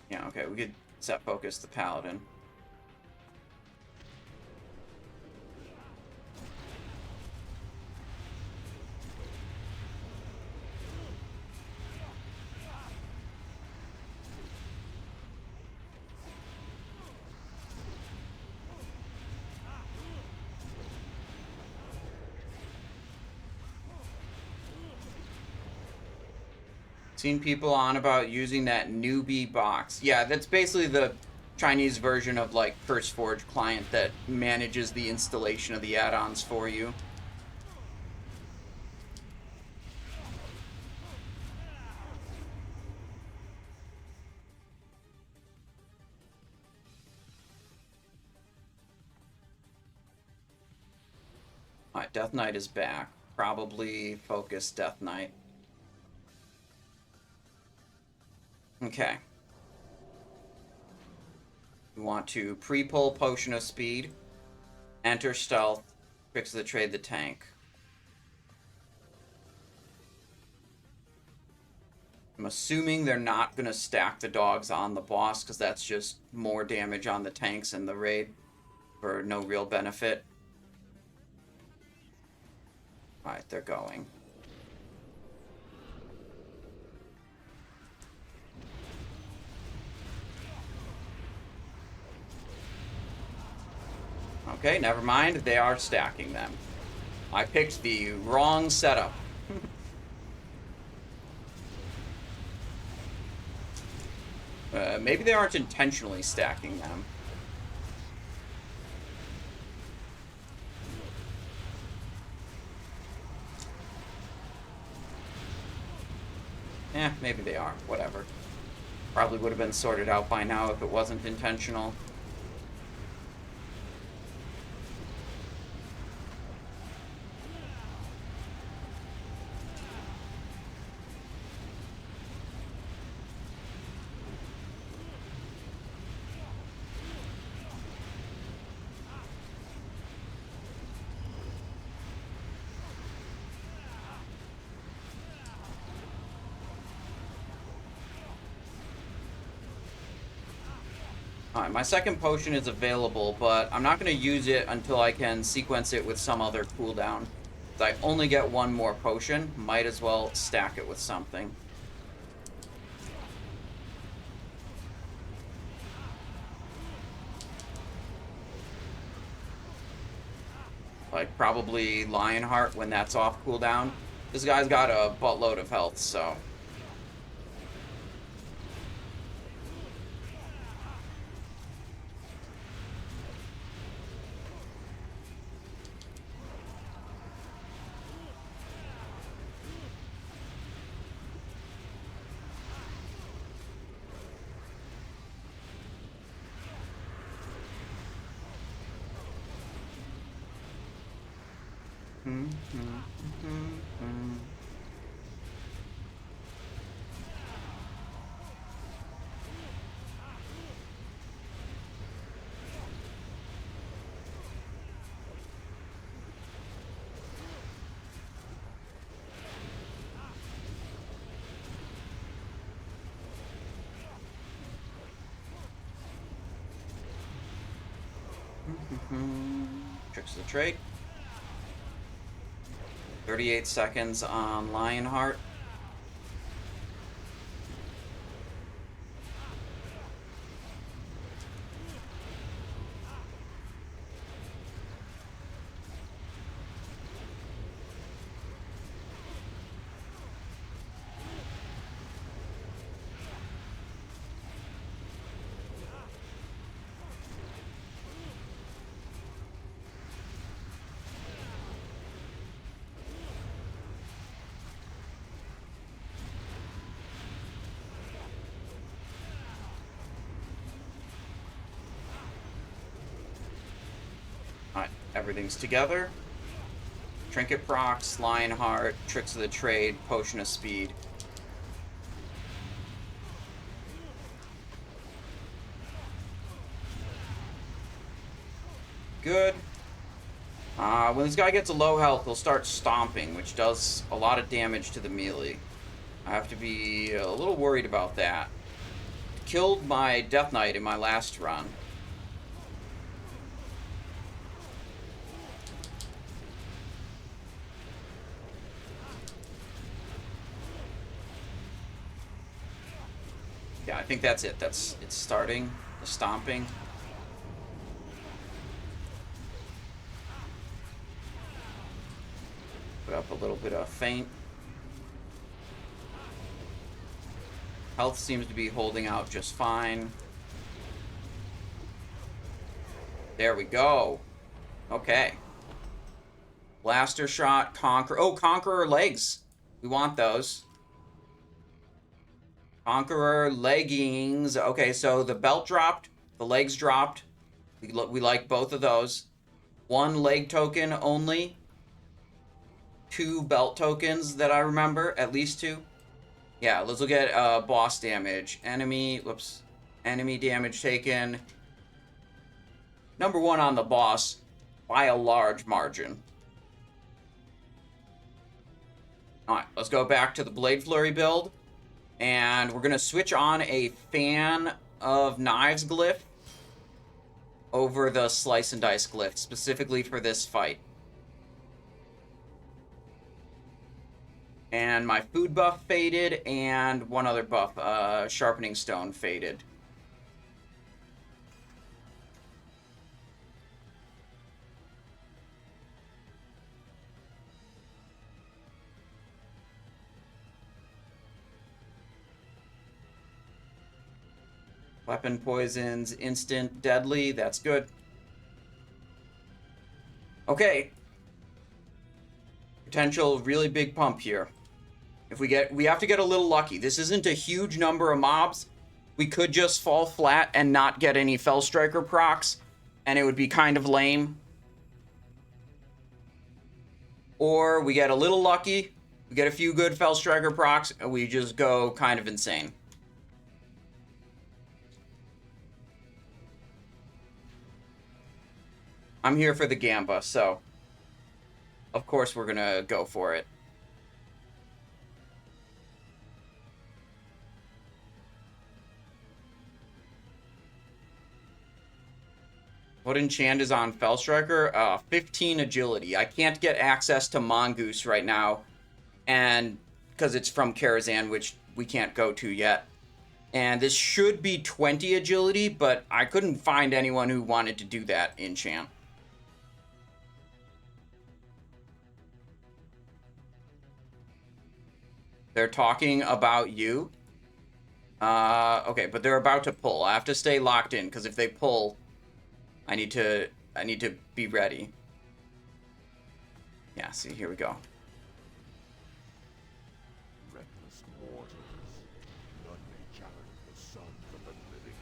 Yeah, okay, we could set focus the paladin. Seen people on about using that newbie box. Yeah, that's basically the Chinese version of, like, Reforge client that manages the installation of the add-ons for you. Alright, Death Knight is back. Probably focus Death Knight. Okay. You want to pre-pull Potion of Speed, enter Stealth, fix the trade the tank. I'm assuming they're not going to stack the dogs on the boss, because that's just more damage on the tanks in the raid for no real benefit. Alright, they're going. Okay, never mind. They are stacking them. I picked the wrong setup. Maybe they aren't intentionally stacking them. Maybe they are. Whatever. Probably would have been sorted out by now if it wasn't intentional. Alright, my second potion is available, but I'm not going to use it until I can sequence it with some other cooldown. I only get one more potion, might as well stack it with something. Like, probably Lionheart when that's off cooldown. This guy's got a buttload of health, so... Tricks of the trade. 38 seconds on Lionheart. Alright, everything's together. Trinket procs, Lionheart, Tricks of the Trade, Potion of Speed. Good. When this guy gets a low health, he'll start stomping, which does a lot of damage to the melee. I have to be a little worried about that. Killed my Death Knight in my last run. Yeah, I think that's it. It's starting the stomping. Put up a little bit of feint. Health seems to be holding out just fine. There we go. Okay. Blaster shot, Conqueror. Oh, Conqueror legs. We want those. Conqueror leggings. Okay, so the belt dropped. The legs dropped. We like both of those. 1 leg token only. 2 belt tokens that I remember. At least 2. Yeah, let's look at boss damage. Enemy damage taken. Number 1 on the boss by a large margin. Alright, let's go back to the Blade Flurry build. And we're going to switch on a Fan of Knives glyph over the Slice and Dice glyph, specifically for this fight. And my food buff faded, and one other buff, Sharpening Stone, faded. Weapon poisons, instant, deadly, that's good. Okay. Potential really big pump here. If we have to get a little lucky. This isn't a huge number of mobs. We could just fall flat and not get any Fellstriker procs, and it would be kind of lame. Or we get a little lucky, we get a few good Fellstriker procs, and we just go kind of insane. I'm here for the Gamba, so of course we're gonna go for it. What enchant is on Fellstriker? 15 agility. I can't get access to Mongoose right now, and because it's from Karazhan, which we can't go to yet. And this should be 20 agility, but I couldn't find anyone who wanted to do that enchant. They're talking about you. Okay, but they're about to pull. I have to stay locked in, because if they pull, I need to be ready. Yeah, see, here we go. Reckless mortals, none may challenge the sons of the living.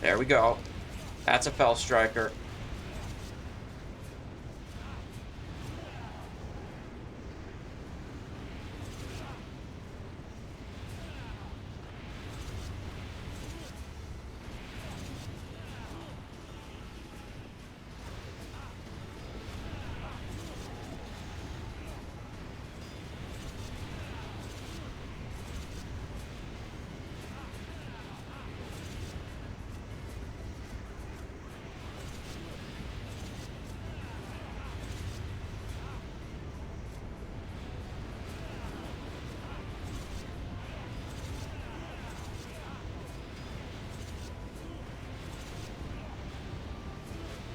There we go. That's a Fellstriker.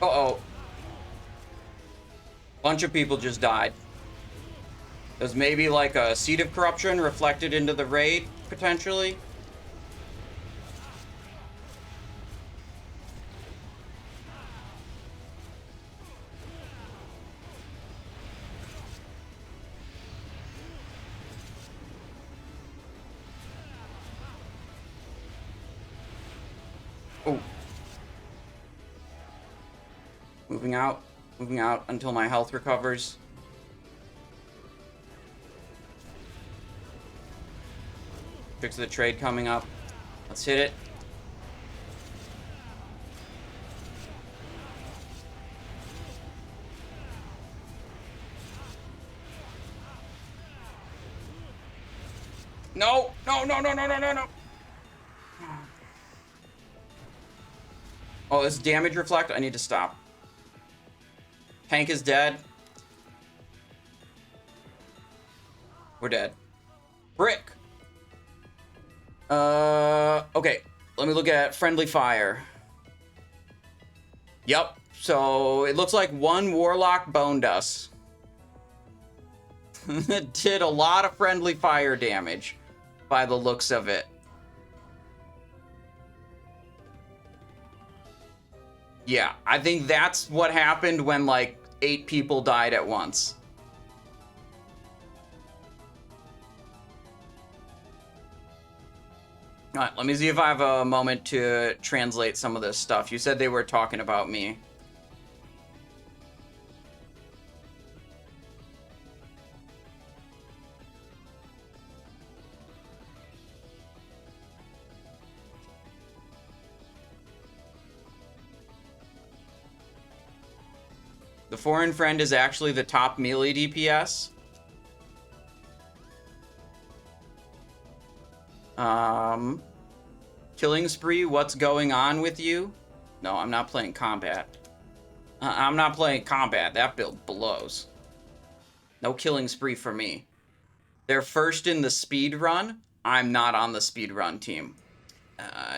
Uh-oh. Bunch of people just died. There's maybe like a Seed of Corruption reflected into the raid, potentially. Oh. Moving out. Moving out until my health recovers. Tricks of the trade coming up. Let's hit it. No! No, no, no, no, no, no, no! Oh, this damage reflect? I need to stop. Tank is dead. We're dead. Brick! Okay. Let me look at friendly fire. Yep. So, it looks like one Warlock boned us. It did a lot of friendly fire damage, by the looks of it. Yeah, I think that's what happened when, like, 8 people died at once. Alright, let me see if I have a moment to translate some of this stuff. You said they were talking about me. The foreign friend is actually the top melee DPS. Killing spree, what's going on with you? No, I'm not playing combat. I'm not playing combat. That build blows. No killing spree for me. They're first in the speed run. I'm not on the speed run team.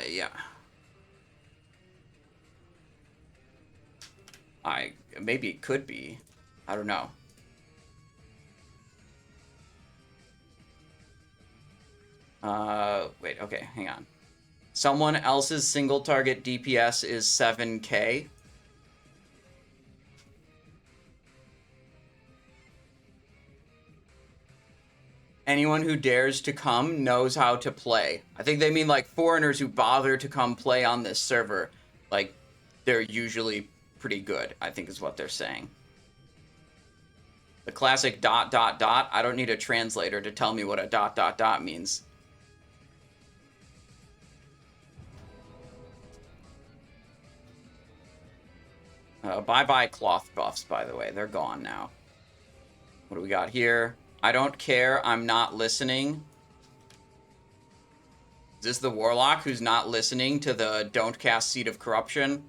Yeah. Maybe it could be. I don't know. Wait, okay, hang on. Someone else's single target DPS is 7k. Anyone who dares to come knows how to play. I think they mean like foreigners who bother to come play on this server. Like, they're usually pretty good, I think is what they're saying. The classic ... I don't need a translator to tell me what a ... means. Bye-bye cloth buffs, by the way. They're gone now. What do we got here? I don't care. I'm not listening. Is this the Warlock who's not listening to the don't cast Seed of Corruption?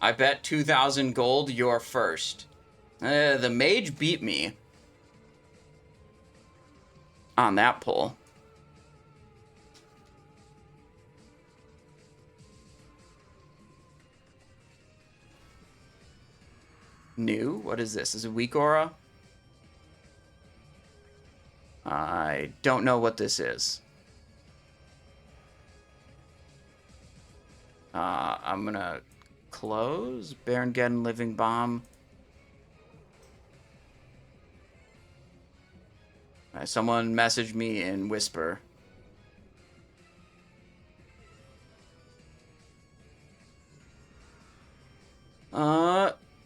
I bet 2,000 gold, you're first. The mage beat me on that pull. New? What is this? Is it weak aura? I don't know what this is. I'm gonna close. Baron Geddon, Living Bomb. Someone messaged me in Whisper.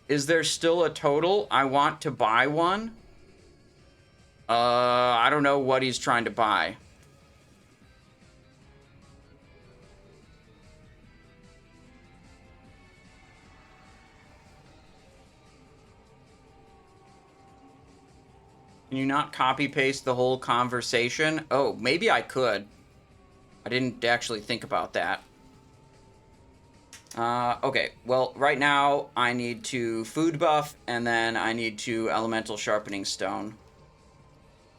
Is there still a total? I want to buy one. I don't know what he's trying to buy. Can you not copy paste the whole conversation? Oh, maybe I could. I didn't actually think about that. Okay, well, right now I need to food buff, and then I need to elemental sharpening stone.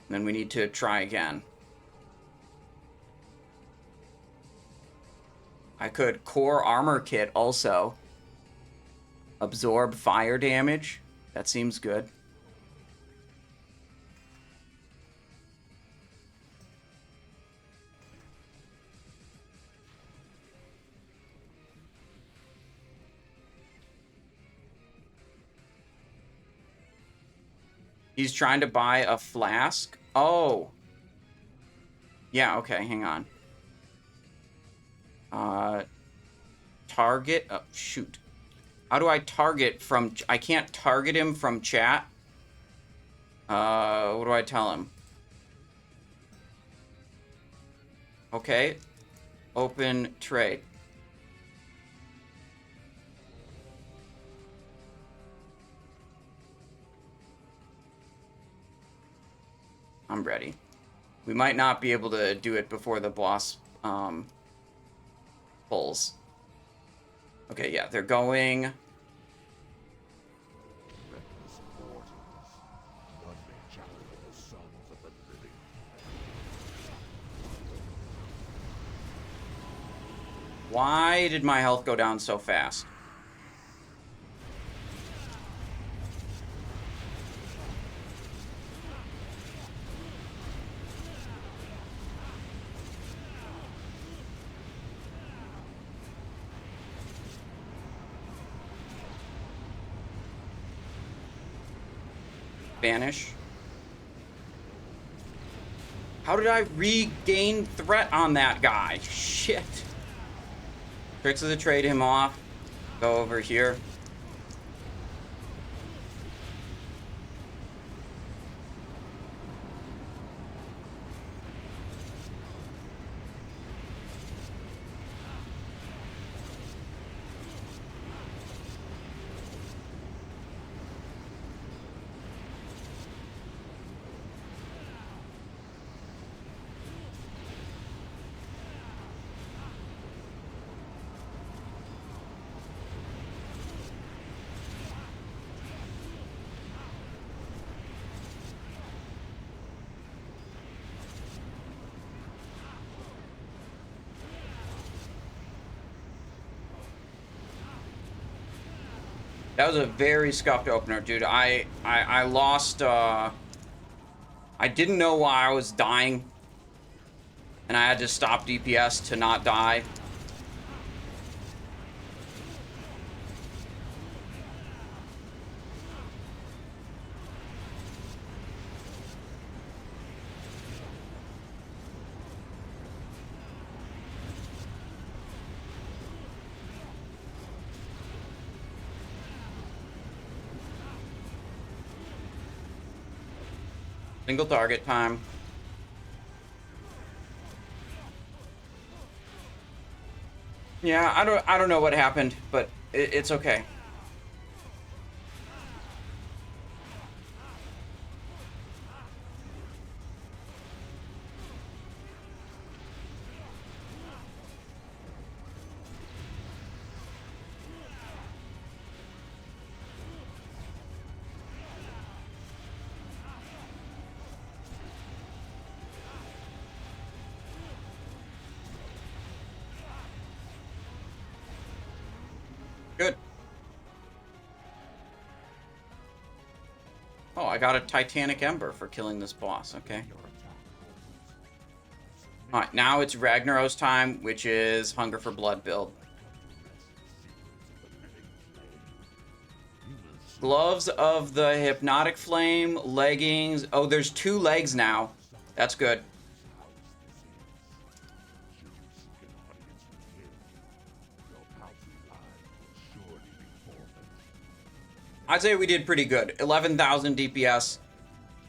And then we need to try again. I could core armor kit also. Absorb fire damage. That seems good. He's trying to buy a flask. Oh. Yeah, okay, hang on. Target. Oh, shoot. How do I target from... I can't target him from chat. What do I tell him? Okay. Open trade. I'm ready. We might not be able to do it before the boss pulls. Okay, yeah, they're going. Reckless mortals, none may challenge the sons of the living. Why did my health go down so fast? Vanish. How did I regain threat on that guy? Shit. Tricks of the trade him off. Go over here. That was a very scuffed opener, dude. I lost, I didn't know why I was dying. And I had to stop DPS to not die. Single target time. Yeah, I don't know what happened, but it's okay. Good. Oh, I got a Titanic Ember for killing this boss. Okay. Alright, now it's Ragnaros time, which is Hunger for Blood build. Gloves of the Hypnotic Flame, leggings. Oh, there's 2 legs now. That's good. I'd say we did pretty good. 11,000 DPS.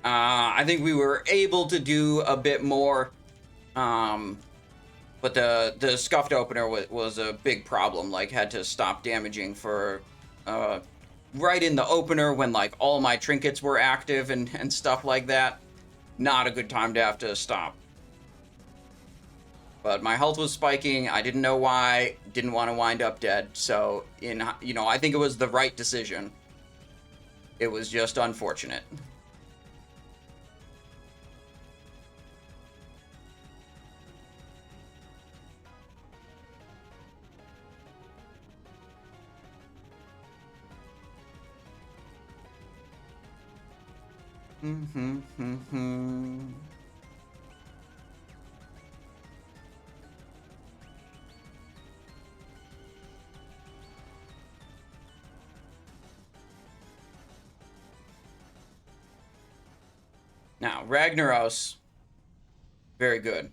I think we were able to do a bit more. But the scuffed opener was a big problem. Like, had to stop damaging for right in the opener when like all my trinkets were active and stuff like that. Not a good time to have to stop. But my health was spiking. I didn't know why. Didn't want to wind up dead. So I think it was the right decision. It was just unfortunate. Now, Ragnaros, very good.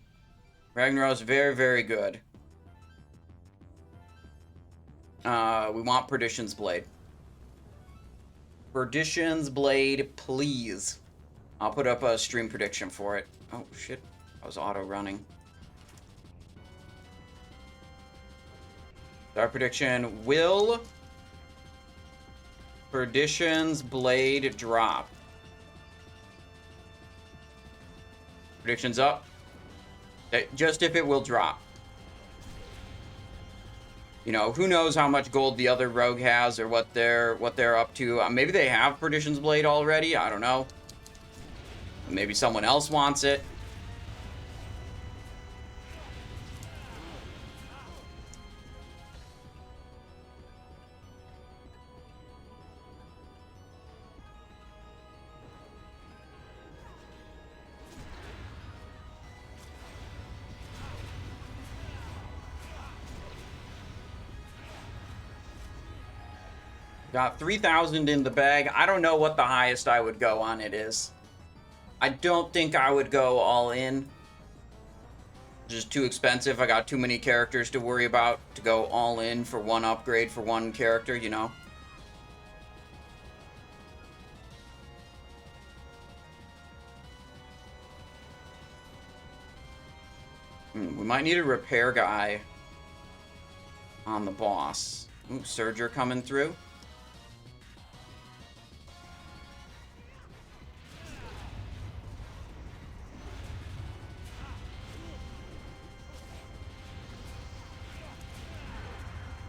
Ragnaros, very, very good. We want Perdition's Blade. Perdition's Blade, please. I'll put up a stream prediction for it. Oh, shit. I was auto-running. Our prediction, will Perdition's Blade drop? Predictions up. Just if it will drop. You know, who knows how much gold the other rogue has or what they're up to. Maybe they have Perdition's Blade already. I don't know. Maybe someone else wants it. Got 3,000 in the bag. I don't know what the highest I would go on it is. I don't think I would go all in. Just too expensive. I got too many characters to worry about to go all in for one upgrade for one character, you know? We might need a repair guy on the boss. Ooh, Surger coming through.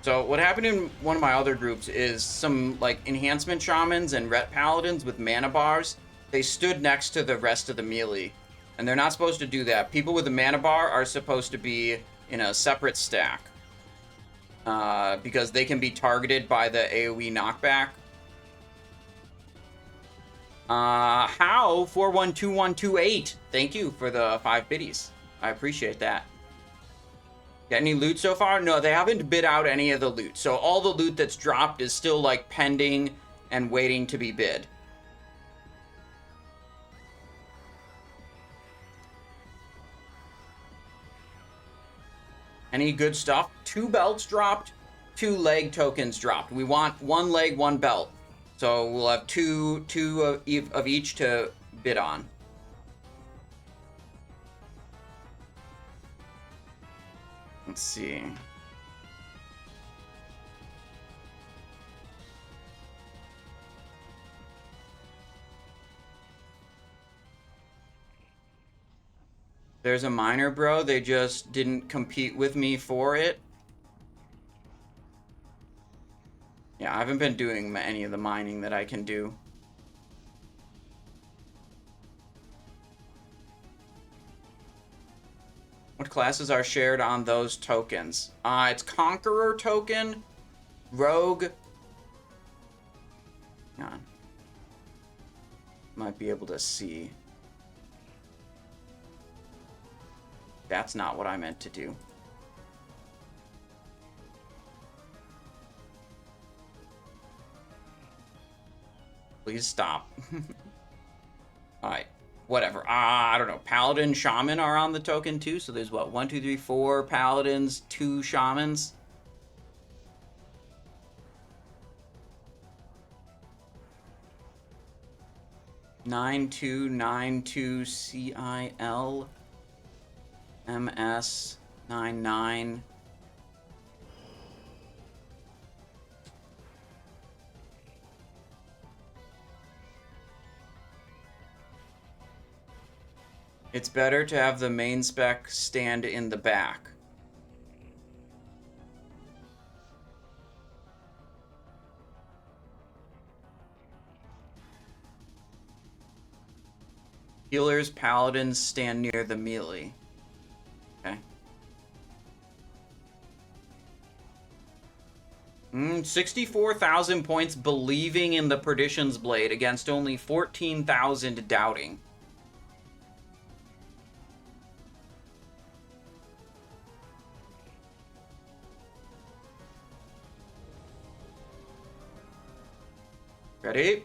So what happened in one of my other groups is some like enhancement shamans and ret paladins with mana bars. They stood next to the rest of the melee, and they're not supposed to do that. People with a mana bar are supposed to be in a separate stack because they can be targeted by the AoE knockback. How 412128. Thank you for the 5 biddies. I appreciate that. Got any loot so far? No, they haven't bid out any of the loot. So all the loot that's dropped is still like pending and waiting to be bid. Any good stuff? 2 belts dropped, 2 leg tokens dropped. We want 1 leg, 1 belt. So we'll have two of each to bid on. Let's see. There's a miner, bro. They just didn't compete with me for it. Yeah, I haven't been doing any of the mining that I can do. What classes are shared on those tokens? It's Conqueror token, Rogue. Hang on. Might be able to see. That's not what I meant to do. Please stop. Alright. Whatever. I don't know. Paladin, Shaman are on the token too. So there's what? 1, 2, 3, 4 Paladins, 2 Shamans. Nine two CIL MS 99. It's better to have the main spec stand in the back. Healers, paladins stand near the melee. Okay. 64,000 points believing in the Perdition's Blade against only 14,000 doubting. Ready?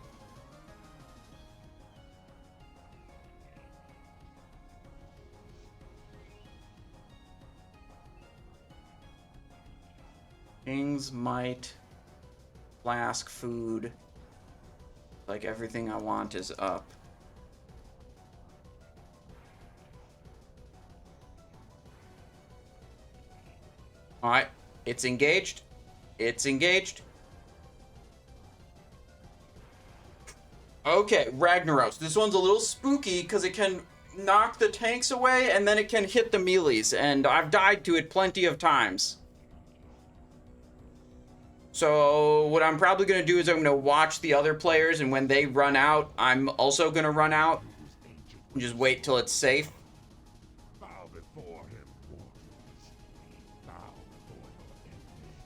King's Might, flask, food. Like everything I want is up. Alright, it's engaged. It's engaged. Okay, Ragnaros. This one's a little spooky because it can knock the tanks away and then it can hit the melees, and I've died to it plenty of times. So what I'm probably going to do is I'm going to watch the other players, and when they run out, I'm also going to run out and just wait till it's safe. Bow before him, warriors. Bow before your enemy.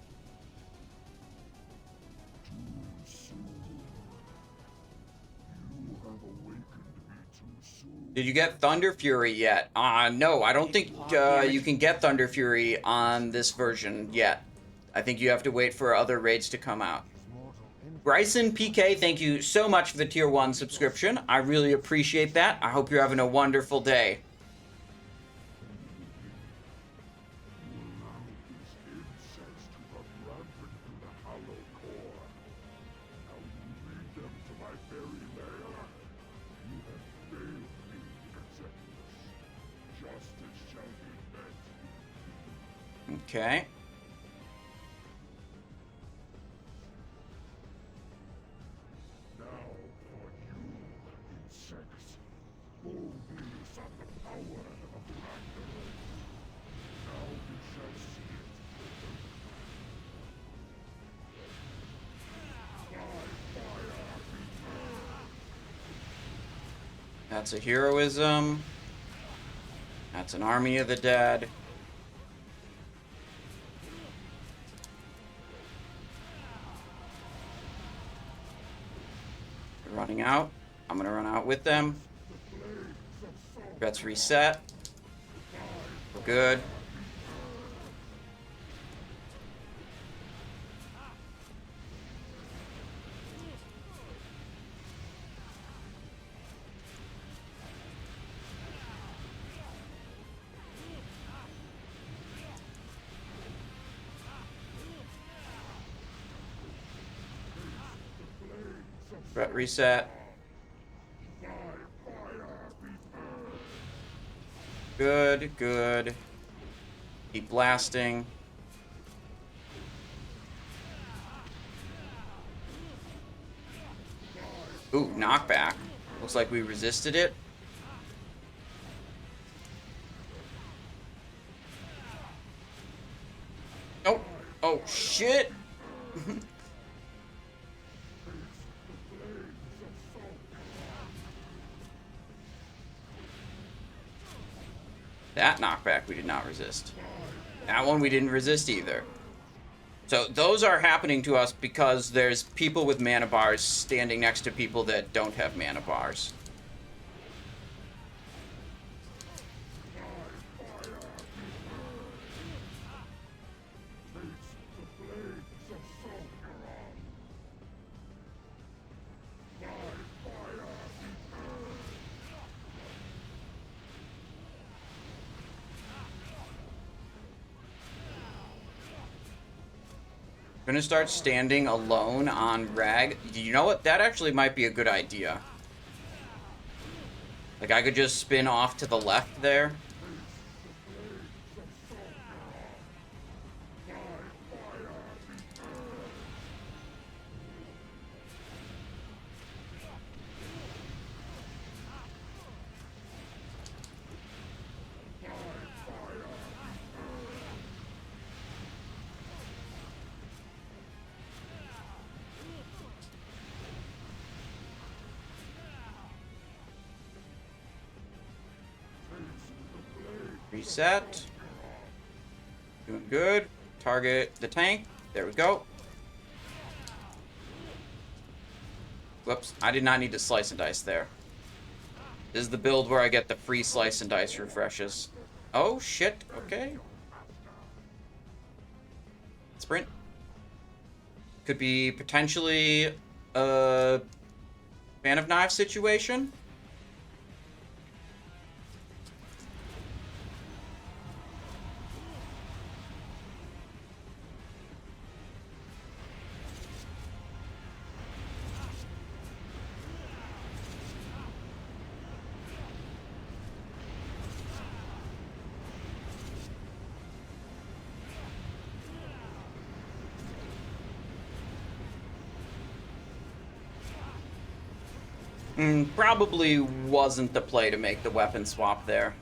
Too soon. You have awakened me too soon. Did you get Thunder Fury yet? No, I don't think you can get Thunder Fury on this version yet. I think you have to wait for other raids to come out. Bryson PK, thank you so much for the Tier 1 subscription. I really appreciate that. I hope you're having a wonderful day. Okay. That's a heroism. That's an army of the dead. They're running out. I'm gonna run out with them. Let's reset. We're good. Reset. Good, good. Keep blasting. Ooh, knockback. Looks like we resisted it. Oh, oh shit. That knockback we did not resist. That one we didn't resist either. So those are happening to us because there's people with mana bars standing next to people that don't have mana bars. I'm gonna start standing alone on Rag. You know what? That actually might be a good idea. Like, I could just spin off to the left there. Reset. Doing good. Target the tank. There we go. Whoops. I did not need to slice and dice there. This is the build where I get the free slice and dice refreshes. Oh, shit. Okay. Sprint. Could be potentially a Fan of Knives situation. Probably wasn't the play to make the weapon swap there.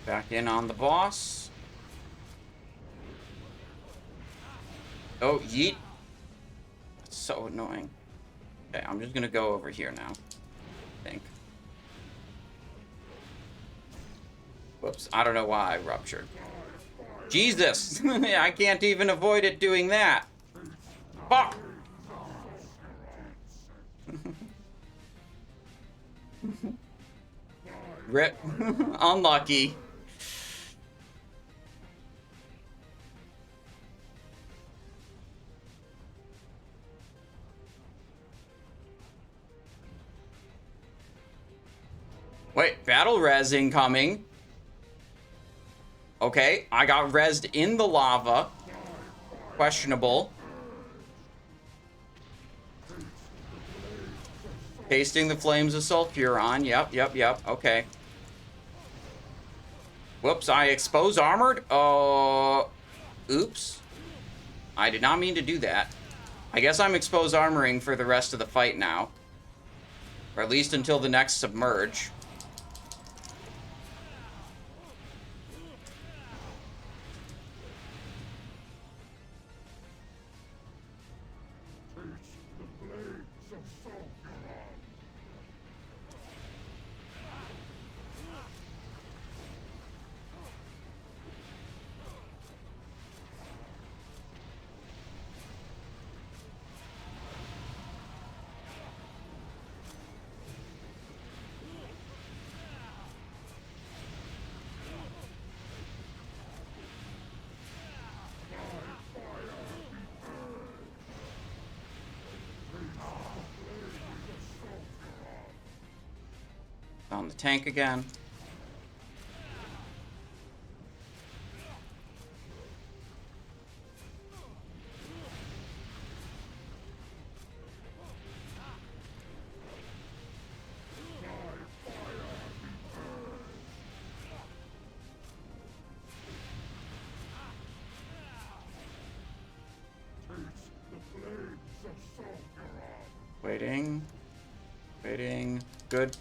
Back in on the boss. Oh, yeet. That's so annoying. Okay, I'm just gonna go over here now. I think. Whoops, I don't know why I ruptured. Jesus! I can't even avoid it doing that. Fuck! Rip. Unlucky. Wait, battle res incoming. Okay, I got rezzed in the lava. Questionable. Tasting the flames of Sulfuron. Yep. Okay. Whoops, I expose armored. Oops. I did not mean to do that. I guess I'm exposed armoring for the rest of the fight now. Or at least until the next submerge. On the tank again. Waiting. Waiting. Good.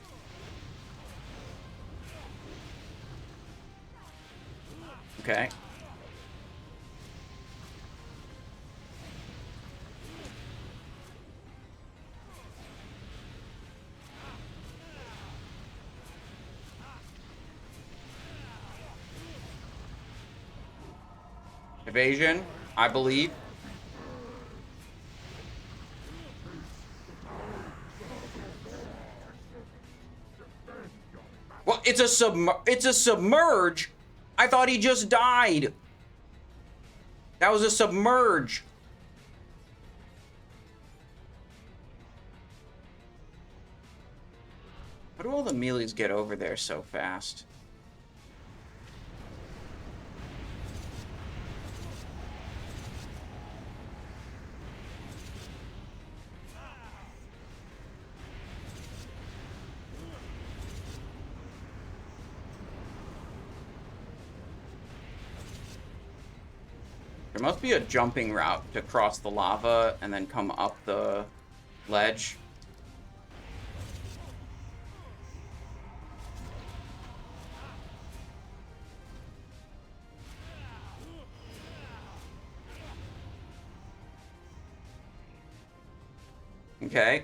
Okay. Evasion, I believe. Well, it's a submerge. I thought he just died. That was a submerge. How do all the melees get over there so fast? There must be a jumping route to cross the lava and then come up the ledge. Okay.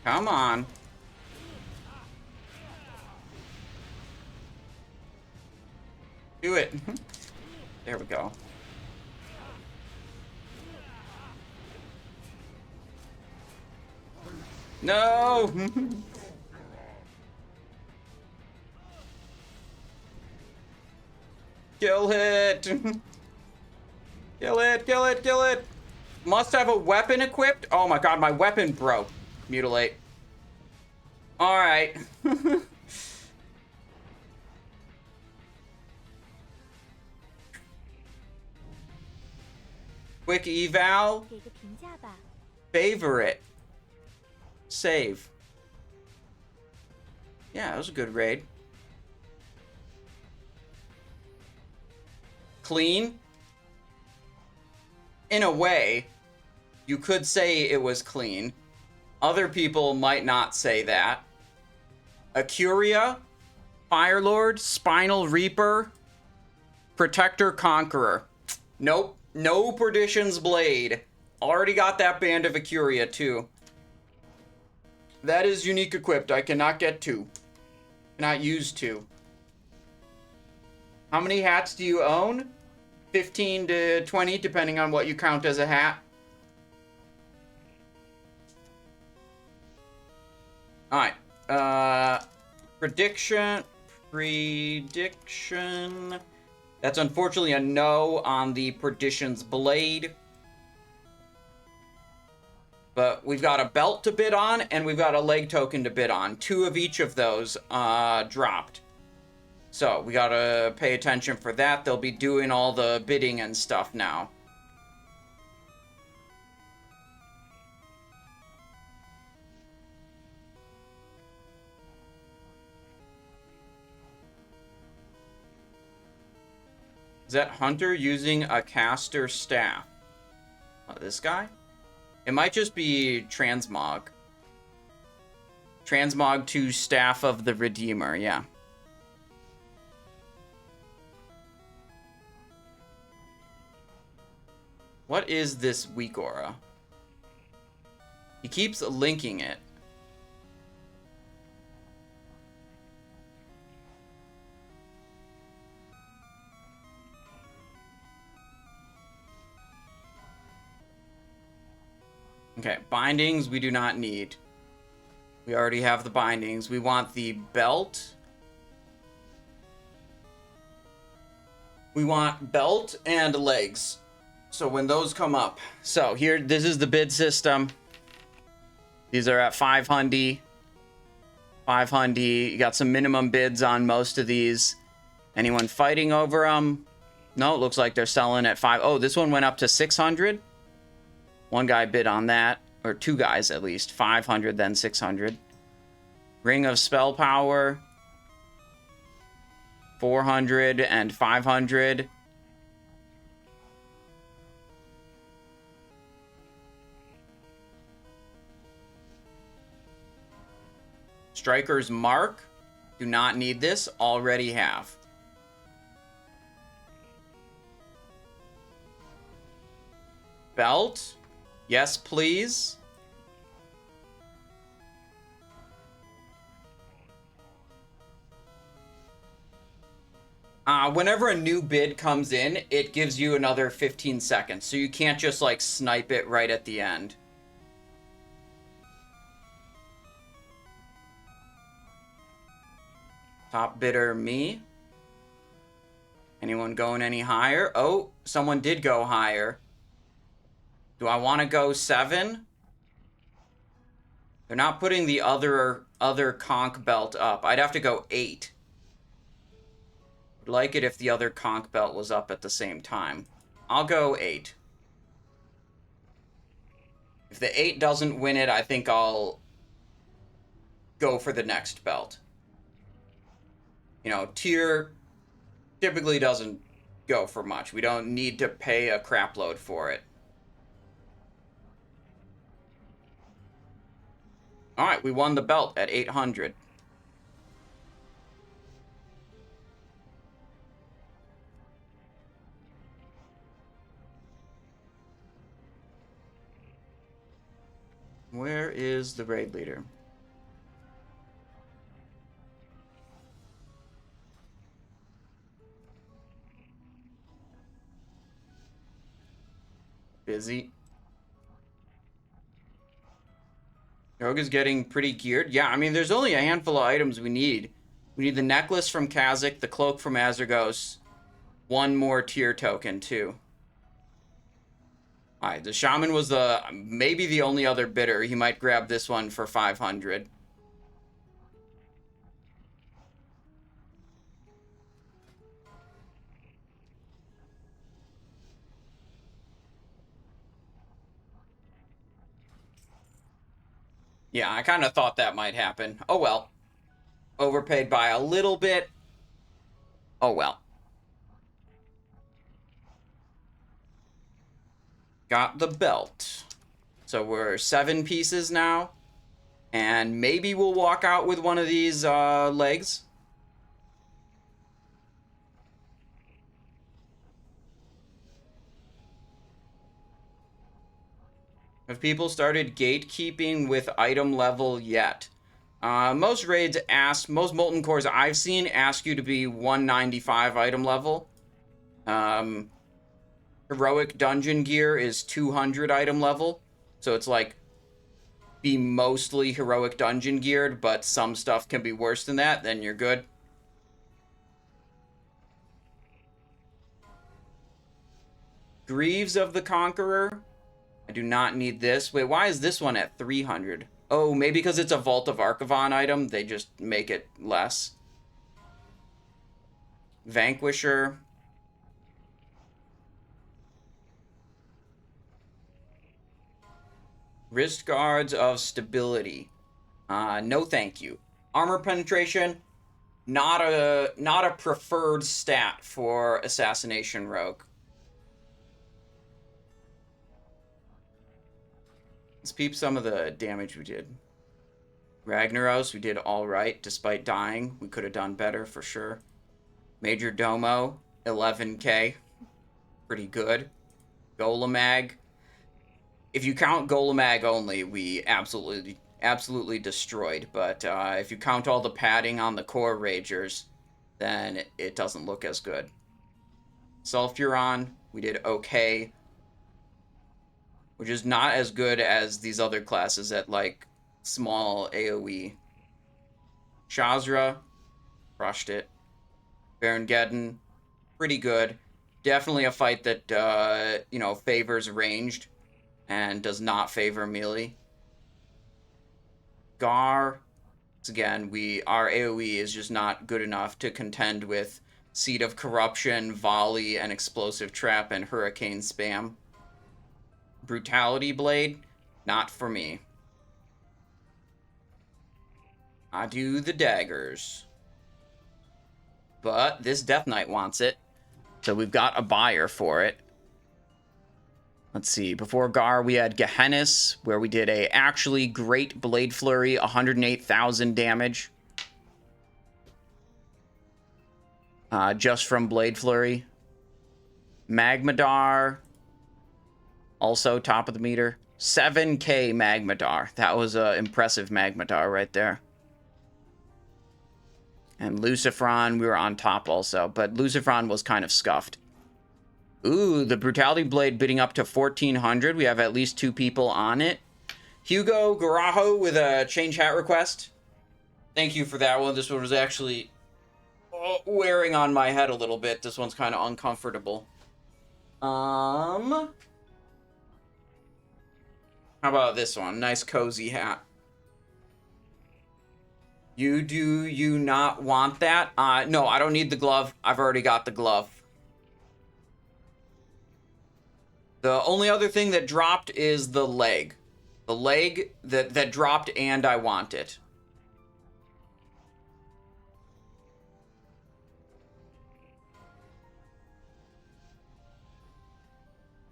Come on. Do it. There we go. No! Kill it! Kill it, kill it, kill it! Must have a weapon equipped? Oh my god, my weapon broke. Mutilate. Alright. Quick eval. 给个评价吧。 Favorite. Save. Yeah, it was a good raid. Clean. In a way, you could say it was clean. Other people might not say that. Acuria, Firelord, Spinal Reaper, Protector Conqueror. Nope, no Perdition's Blade. Already got that Band of Acuria too. That is unique equipped. I cannot get 2. Cannot use 2. How many hats do you own? 15 to 20, depending on what you count as a hat. Alright. Prediction. That's unfortunately a no on the Perdition's Blade. But we've got a belt to bid on, and we've got a leg token to bid on. 2 of each of those dropped. So we gotta pay attention for that. They'll be doing all the bidding and stuff now. Is that Hunter using a caster staff? Oh, this guy? It might just be Transmog. Transmog 2 Staff of the Redeemer, yeah. What is this weak aura? He keeps linking it. Okay, bindings we do not need. We already have the bindings. We want the belt. We want belt and legs. So when those come up. So here, this is the bid system. These are at 500. 500. You got some minimum bids on most of these. Anyone fighting over them? No, it looks like they're selling at 5. Oh, this one went up to 600. One guy bid on that, or 2 guys at least. 500, then 600. Ring of Spell Power. 400 and 500. Striker's Mark. Do not need this. Already have. Belt. Yes, please. Whenever a new bid comes in, it gives you another 15 seconds. So you can't just, like, snipe it right at the end. Top bidder, me. Anyone going any higher? Oh, someone did go higher. Do I want to go 7? They're not putting the other conch belt up. I'd have to go 8. Would like it if the other conch belt was up at the same time. I'll go 8. If the 8 doesn't win it, I think I'll go for the next belt. You know, tier typically doesn't go for much. We don't need to pay a crap load for it. Alright, we won the belt at 800. Where is the raid leader? Busy. Rogue is getting pretty geared. Yeah, I mean, there's only a handful of items we need. We need the necklace from Kha'Zix, the cloak from Azargos, one more tier token, too. Alright, the Shaman was maybe the only other bidder. He might grab this one for 500. Yeah, I kind of thought that might happen. Oh well. Overpaid by a little bit. Oh well. Got the belt. So we're 7 pieces now. And maybe we'll walk out with one of these legs. Have people started gatekeeping with item level yet? Most raids most Molten Cores I've seen ask you to be 195 item level. Heroic Dungeon Gear is 200 item level. So it's like, be mostly Heroic Dungeon geared, but some stuff can be worse than that, then you're good. Greaves of the Conqueror. I do not need this. Wait, why is this one at 300? Oh, maybe because it's a Vault of Archivon item, they just make it less. Vanquisher. Wrist Guards of Stability. No thank you. Armor Penetration. Not a preferred stat for Assassination Rogue. Let's peep some of the damage we did. Ragnaros, we did alright, despite dying. We could have done better, for sure. Majordomo, 11k. Pretty good. Golemagg. If you count Golemagg only, we absolutely destroyed. But if you count all the padding on the core Ragers, then it doesn't look as good. Sulfuron, we did okay. Which is not as good as these other classes at, like, small AoE. Shazzrah, crushed it. Baron Geddon, pretty good. Definitely a fight that, you know, favors ranged and does not favor melee. Garr, again, our AoE is just not good enough to contend with Seed of Corruption, Volley, and Explosive Trap, and Hurricane Spam. Brutality Blade, not for me. I do the daggers. But this Death Knight wants it. So we've got a buyer for it. Let's see. Before Garr, we had Gehennas, where we did a actually great Blade Flurry, 108,000 damage. Just from Blade Flurry. Magmadar, also top of the meter. 7k Magmadar. That was an impressive Magmadar right there. And Lucifron, we were on top also, but Lucifron was kind of scuffed. Ooh, the Brutality Blade bidding up to 1,400. We have at least 2 people on it. Hugo Garajo with a change hat request. Thank you for that one. This one was actually wearing on my head a little bit. This one's kind of uncomfortable. How about this one? Nice cozy hat. You not want that? No, I don't need the glove. I've already got the glove. The only other thing that dropped is the leg. The leg that dropped, and I want it.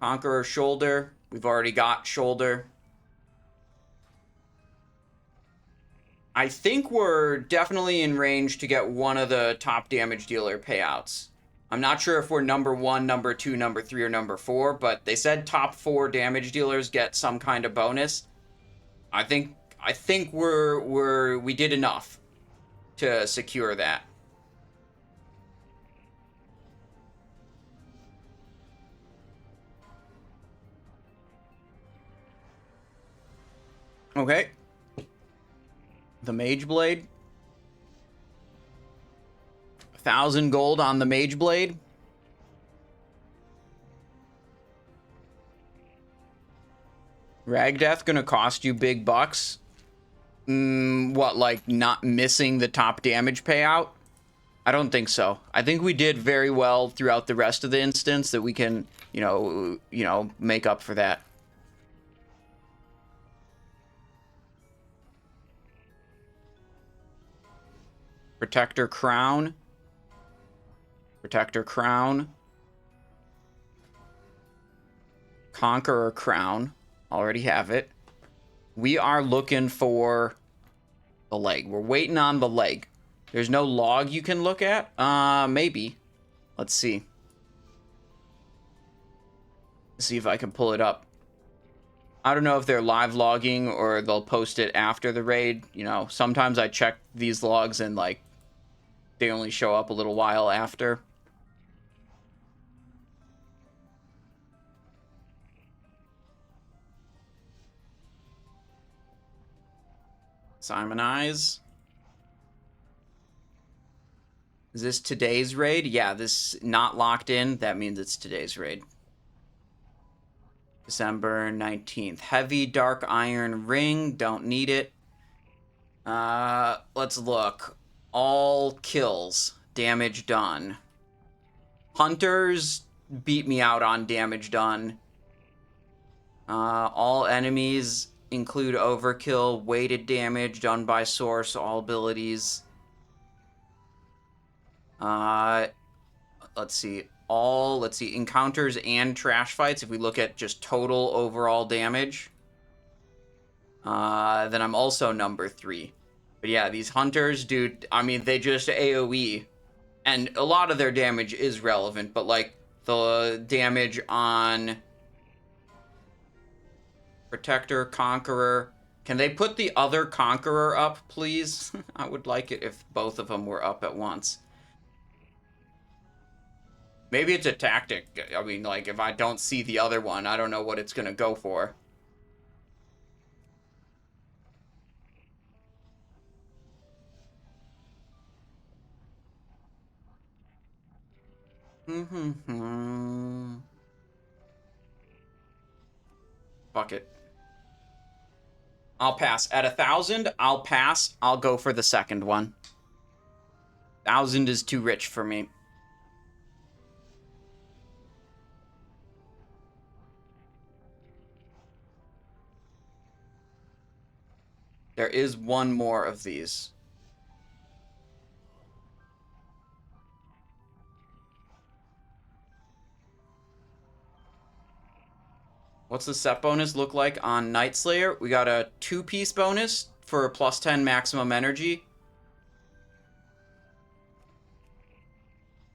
Conqueror shoulder. We've already got shoulder. I think we're definitely in range to get one of the top damage dealer payouts. I'm not sure if we're number 1, number 2, number 3, or number 4, but they said top 4 damage dealers get some kind of bonus. I think we did enough to secure that. Okay. The Mage Blade. 1,000 gold on the Mage Blade. Ragdeath gonna cost you big bucks. What, like not missing the top damage payout? I don't think so. I think we did very well throughout the rest of the instance that we can, you know, make up for that. Protector Crown. Protector Crown. Conqueror Crown. Already have it. We are looking for the leg. We're waiting on the leg. There's no log you can look at? Maybe. Let's see. Let's see if I can pull it up. I don't know if they're live logging or they'll post it after the raid. You know, sometimes I check these logs and, like, they only show up a little while after. Simonize. Is this today's raid? Yeah, this not locked in. That means it's today's raid. December 19th. Heavy Dark Iron Ring. Don't need it. Let's look. All kills. Damage done. Hunters beat me out on damage done. All enemies include overkill. Weighted damage done by source. All abilities. Let's see. Let's see. Encounters and trash fights. If we look at just total overall damage. Then I'm also number 3. But yeah, these hunters, dude, I mean, they just AoE. And a lot of their damage is relevant, but like the damage on Protector, Conqueror. Can they put the other Conqueror up, please? I would like it if both of them were up at once. Maybe it's a tactic. I mean, like, if I don't see the other one, I don't know what it's gonna go for. Fuck it. I'll pass. At 1,000, I'll pass. I'll go for the second one. 1,000 is too rich for me. There is one more of these. What's the set bonus look like on Night Slayer? We got a 2-piece bonus for plus 10 maximum energy.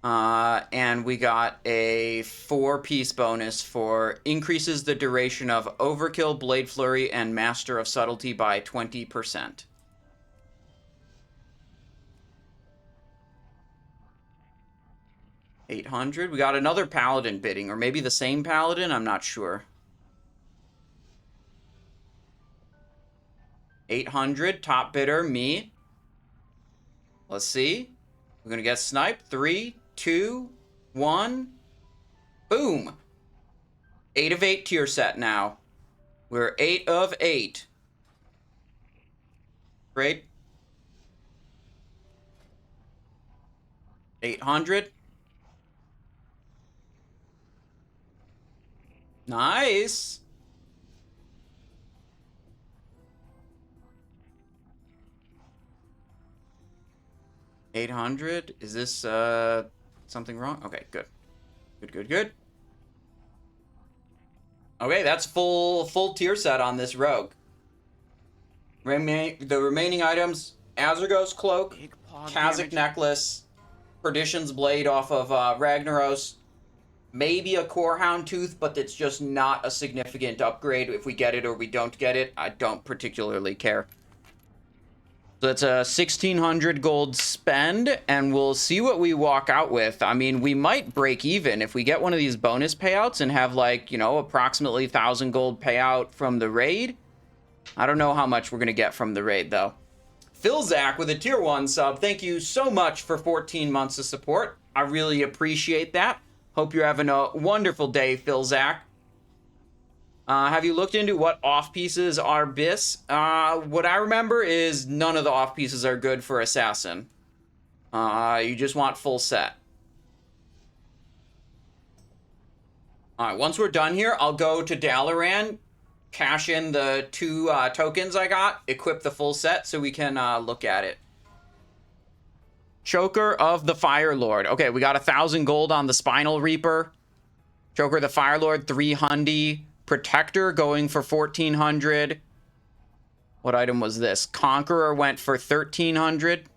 And we got a 4-piece bonus for increases the duration of Overkill, Blade Flurry, and Master of Subtlety by 20%. $800. We got another Paladin bidding, or maybe the same Paladin. I'm not sure. 800. Top bidder, me. Let's see. We're gonna get sniped. 3, 2, 1. Boom. 8 of 8 tier set now. We're 8 of 8. Great. 800. Nice. $800. Is this something wrong? Okay, good. Good. Okay, that's full tier set on this rogue. The remaining items: Azurgo's Cloak, Kazakh Necklace, Perdition's Blade off of Ragnaros, maybe a Corehound Tooth, but it's just not a significant upgrade if we get it or we don't get it. I don't particularly care. So it's a 1,600 gold spend, and we'll see what we walk out with. I mean, we might break even if we get one of these bonus payouts and have, like, you know, approximately 1,000 gold payout from the raid. I don't know how much we're going to get from the raid, though. Philzak with a tier 1 sub. Thank you so much for 14 months of support. I really appreciate that. Hope you're having a wonderful day, Philzak. Have you looked into what off-pieces are BIS? What I remember is none of the off-pieces are good for Assassin. You just want full set. Alright, once we're done here, I'll go to Dalaran, cash in the 2 tokens I got, equip the full set so we can look at it. Choker of the Fire Lord. Okay, we got 1,000 gold on the Spinal Reaper. Choker of the Fire Lord, 300. Protector going for 1,400. What item was this? Conqueror went for 1,300.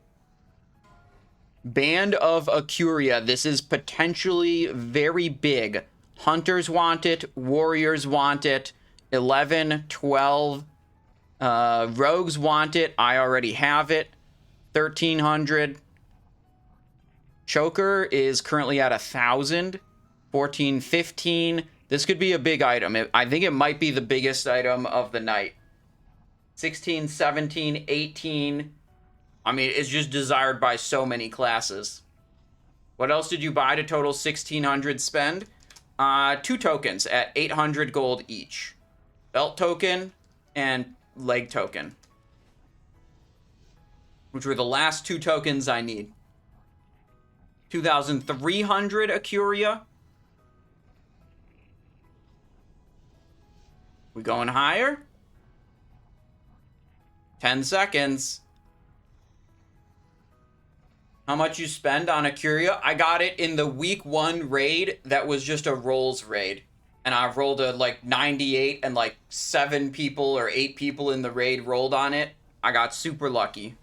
Band of Acuria. This is potentially very big. Hunters want it. Warriors want it. 11, 12. Rogues want it. I already have it. 1,300. Choker is currently at 1,000. 14, 15. This could be a big item. I think it might be the biggest item of the night. 16, 17, 18. I mean, it's just desired by so many classes. What else did you buy to total 1,600 spend? 2 tokens at 800 gold each. Belt token and leg token. Which were the last 2 tokens I need. 2,300 Acuria. We going higher? 10 seconds. How much you spend on Acuria? I got it in the week 1 raid that was just a rolls raid. And I rolled a like 98 and like 7 people or 8 people in the raid rolled on it. I got super lucky.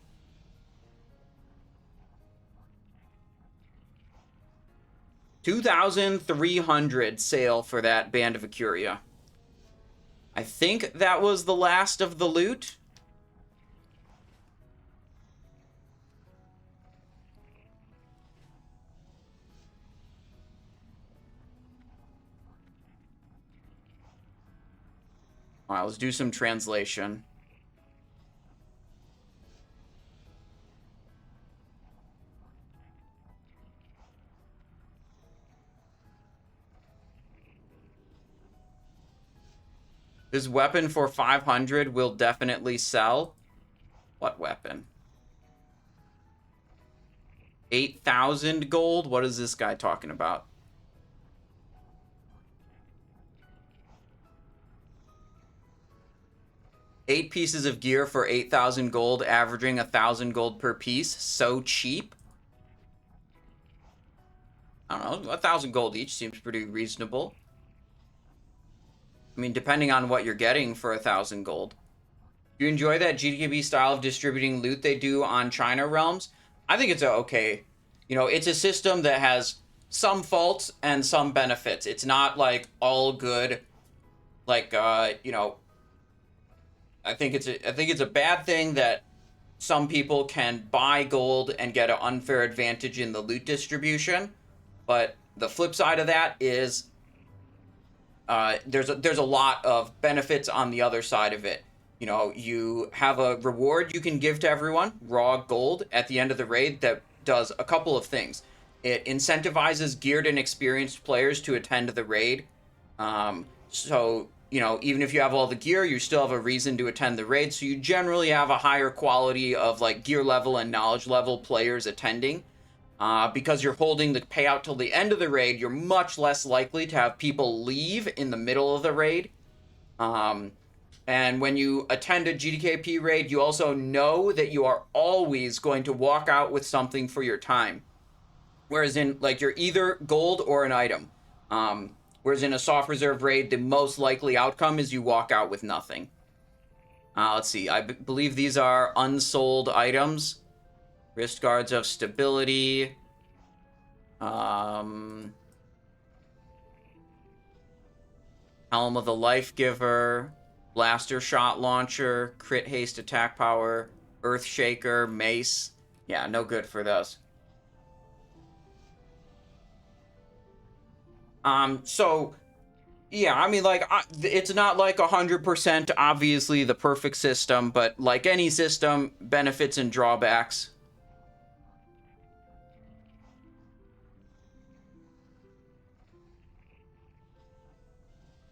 $2,300 sale for that Band of Acuria. I think that was the last of the loot. All right, let's do some translation. This weapon for 500 will definitely sell. What weapon? 8,000 gold? What is this guy talking about? Eight pieces of gear for 8,000 gold, averaging 1,000 gold per piece. So cheap. I don't know, 1,000 gold each seems pretty reasonable. I mean, depending on what you're getting for 1,000 gold. Do you enjoy that GDKB style of distributing loot they do on China Realms? I think it's okay. You know, it's a system that has some faults and some benefits. It's not like all good. Like, you know, I think it's a bad thing that some people can buy gold and get an unfair advantage in the loot distribution. But the flip side of that is there's a lot of benefits on the other side of it. You know, you have a reward you can give to everyone, raw gold, at the end of the raid that does a couple of things. It incentivizes geared and experienced players to attend the raid. So, you know, even if you have all the gear, you still have a reason to attend the raid. So you generally have a higher quality of like gear level and knowledge level players attending. Because you're holding the payout till the end of the raid, you're much less likely to have people leave in the middle of the raid. And when you attend a GDKP raid, you also know that you are always going to walk out with something for your time. Whereas in, like, you're either gold or an item. Whereas in a soft reserve raid, the most likely outcome is you walk out with nothing. Let's see. I believe these are unsold items. Wrist guards of stability. Helm of the Life Giver. Blaster shot launcher. Crit haste attack power. Earth shaker. Mace. Yeah, no good for those. So, yeah, I mean, like, it's not like 100% obviously the perfect system, but like any system, benefits and drawbacks.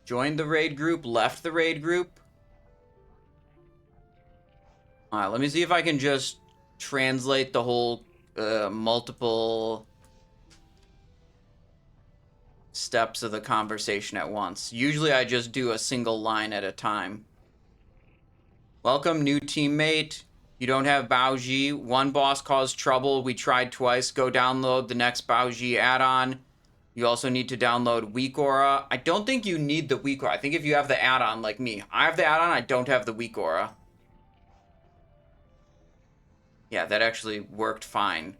Joined the raid group, left the raid group. Alright, let me see if I can just translate the whole multiple steps of the conversation at once. Usually I just do a single line at a time. Welcome, new teammate. You don't have Baoji. One boss caused trouble. We tried twice. Go download the next Baoji add-on. You also need to download Weak Aura. I don't think you need the Weak Aura. I think if you have the add-on like me. I have the add-on. I don't have the Weak Aura. Yeah, that actually worked fine.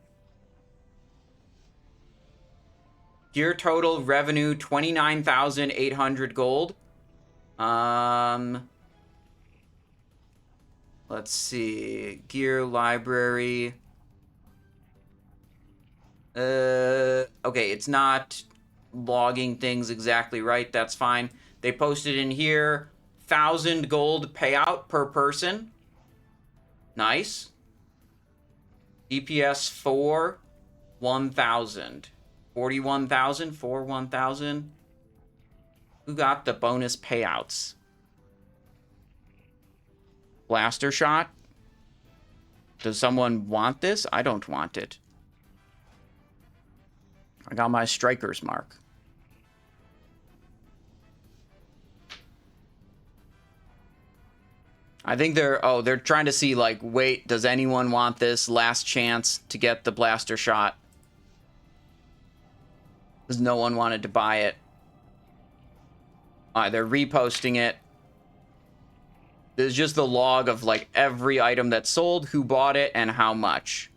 Gear total revenue 29,800 gold. Let's see. Gear library. Okay, it's not logging things exactly right. That's fine. They posted in here 1,000 gold payout per person. Nice. DPS 4, 1,000. 41,000 for 1,000. Who got the bonus payouts? Blaster shot? Does someone want this? I don't want it. I got my striker's mark. I think they're trying to see, like, wait, does anyone want this last chance to get the blaster shot? Because no one wanted to buy it. Alright, they're reposting it. There's just the log of, like, every item that's sold, who bought it, and how much.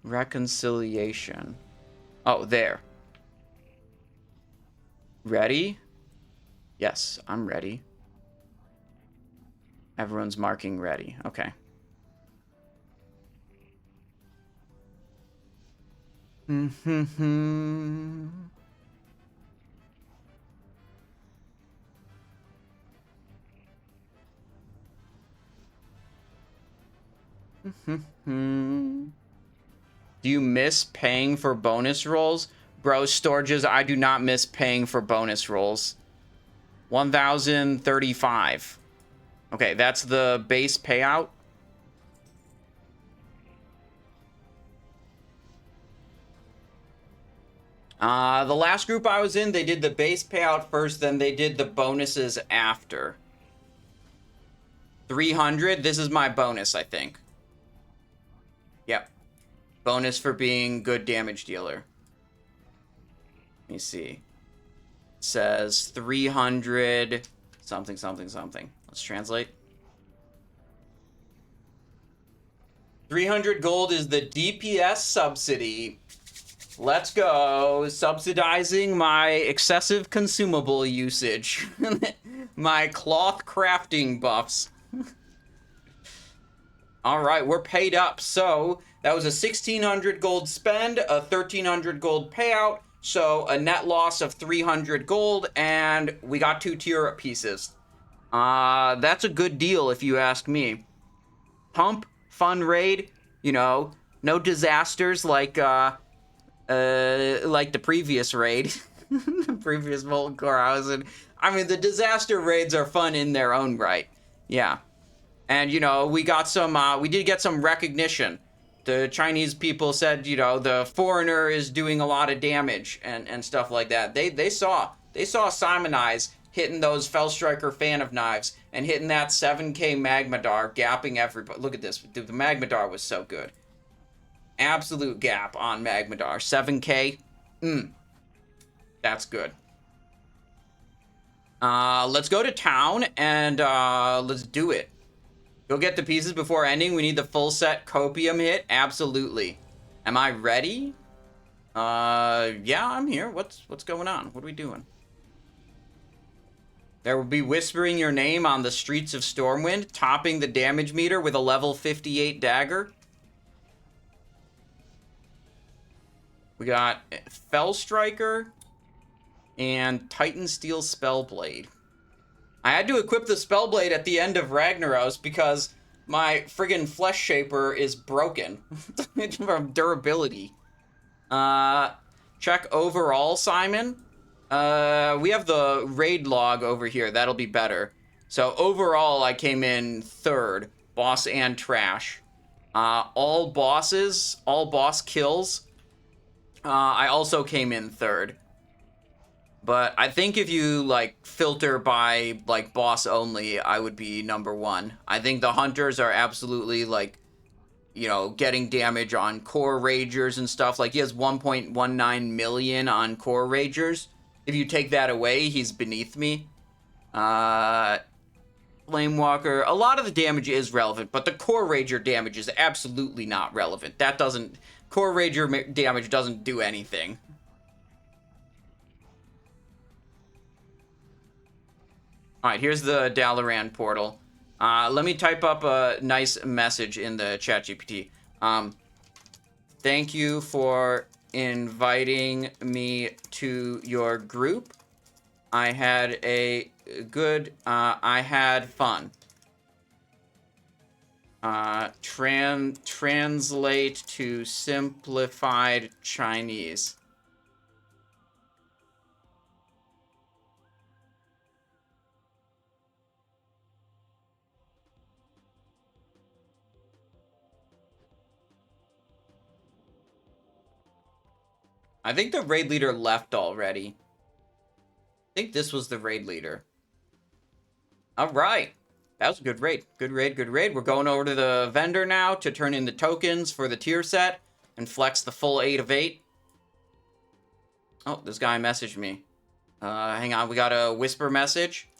Reconciliation. Oh, there. Ready? Yes, I'm ready. Everyone's marking ready. Okay. Do you miss paying for bonus rolls? Bro, Storges, I do not miss paying for bonus rolls. 1,035. Okay, that's the base payout. The last group I was in, they did the base payout first, then they did the bonuses after. 300, this is my bonus, I think. Yep. Bonus for being good damage dealer. Let me see. It says 300 something, something, something. Let's translate. 300 gold is the DPS subsidy. Let's go. Subsidizing my excessive consumable usage. My cloth crafting buffs. All right, we're paid up. So that was a 1,600 gold spend, a 1,300 gold payout. So a net loss of 300 gold, and we got 2 tier pieces. That's a good deal if you ask me. Pump, fun raid, you know, no disasters like the previous raid. The previous Molten Core I was in. I mean, the disaster raids are fun in their own right. Yeah. And, you know, we got some, we did get some recognition. The Chinese people said, you know, the foreigner is doing a lot of damage and stuff like that. They saw Simon Eyes hitting those Fellstriker fan of knives and hitting that 7k Magmadar, gapping everybody. Look at this. Dude, the Magmadar was so good. Absolute gap on Magmadar. 7k. That's good. Let's go to town and let's do it. Go get the pieces before ending. We need the full set copium hit. Absolutely. Am I ready? Yeah, I'm here. What's going on? What are we doing? There will be whispering your name on the streets of Stormwind, topping the damage meter with a level 58 dagger. We got Fellstriker and Titan Steel Spellblade. I had to equip the Spellblade at the end of Ragnaros because my friggin' Flesh Shaper is broken from durability. Check overall, Simon. We have the raid log over here. That'll be better. So overall, I came in 3rd, boss and trash. All boss kills, I also came in third. But I think if you, like, filter by, like, boss only, I would be number 1. I think the hunters are absolutely, like, you know, getting damage on core ragers and stuff. Like, he has 1.19 million on core ragers. If you take that away, he's beneath me. Flamewalker, a lot of the damage is relevant, but the core rager damage is absolutely not relevant. That doesn't... Core rager damage doesn't do anything. Alright, here's the Dalaran portal. Let me type up a nice message in the ChatGPT. Thank you for inviting me to your group. I had a good, I had fun. Translate to simplified Chinese. I think the raid leader left already. I think this was the raid leader. All right. That was a good raid. Good raid, good raid. We're going over to the vendor now to turn in the tokens for the tier set and flex the full 8 of 8. Oh, this guy messaged me. Hang on, we got a whisper message.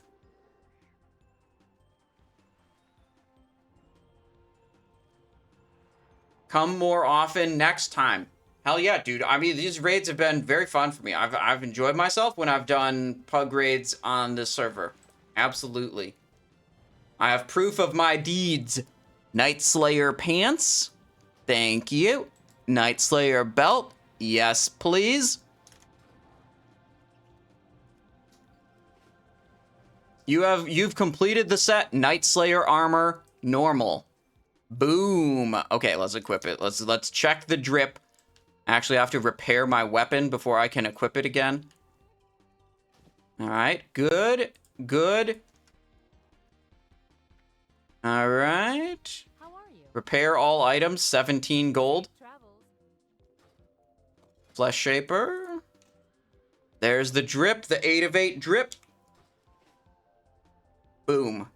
Come more often next time. Hell yeah, dude. I mean, these raids have been very fun for me. I've enjoyed myself when I've done pug raids on this server. Absolutely. I have proof of my deeds. Night Slayer pants. Thank you. Night Slayer belt. Yes, please. You've completed the set. Night Slayer armor normal. Boom. Okay, let's equip it. Let's check the drip. Actually, I have to repair my weapon before I can equip it again. All right, good, good. All right. How are you? Repair all items, 17 gold. Travels. Flesh Shaper. There's the drip, the 8 of 8 drip. Boom.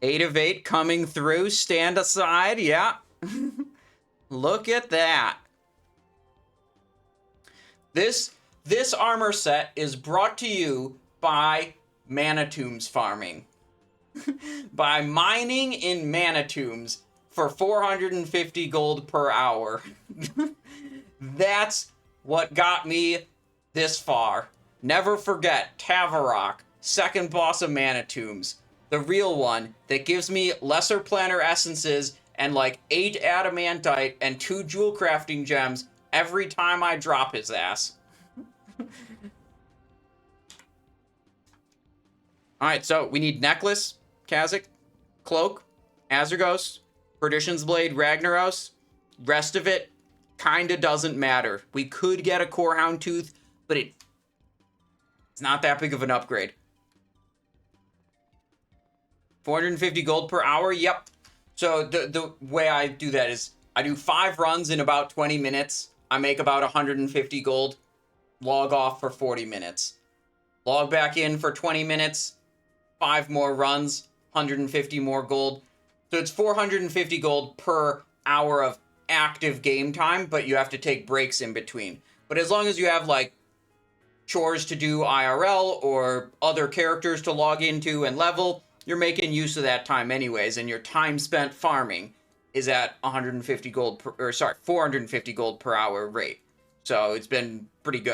8 of 8 coming through. Stand aside, yeah. Look at that. This armor set is brought to you by Mana Tombs farming. By mining in Mana Tombs for 450 gold per hour. That's what got me this far. Never forget Tavarok, second boss of Mana Tombs. The real one that gives me lesser planar essences and like 8 adamantite and 2 jewel crafting gems every time I drop his ass. Alright, so we need necklace, Kazakh, cloak, Azergos, Perdition's Blade, Ragnaros. Rest of it kinda doesn't matter. We could get a Corehound Tooth, but it's not that big of an upgrade. 450 gold per hour, yep. So the way I do that is I do 5 runs in about 20 minutes. I make about 150 gold. Log off for 40 minutes. Log back in for 20 minutes. 5 more runs. 150 more gold. So it's 450 gold per hour of active game time, but you have to take breaks in between. But as long as you have, like, chores to do IRL or other characters to log into and level, you're making use of that time anyways, and your time spent farming is at 150 gold per, or sorry, 450 gold per hour rate. So it's been pretty good.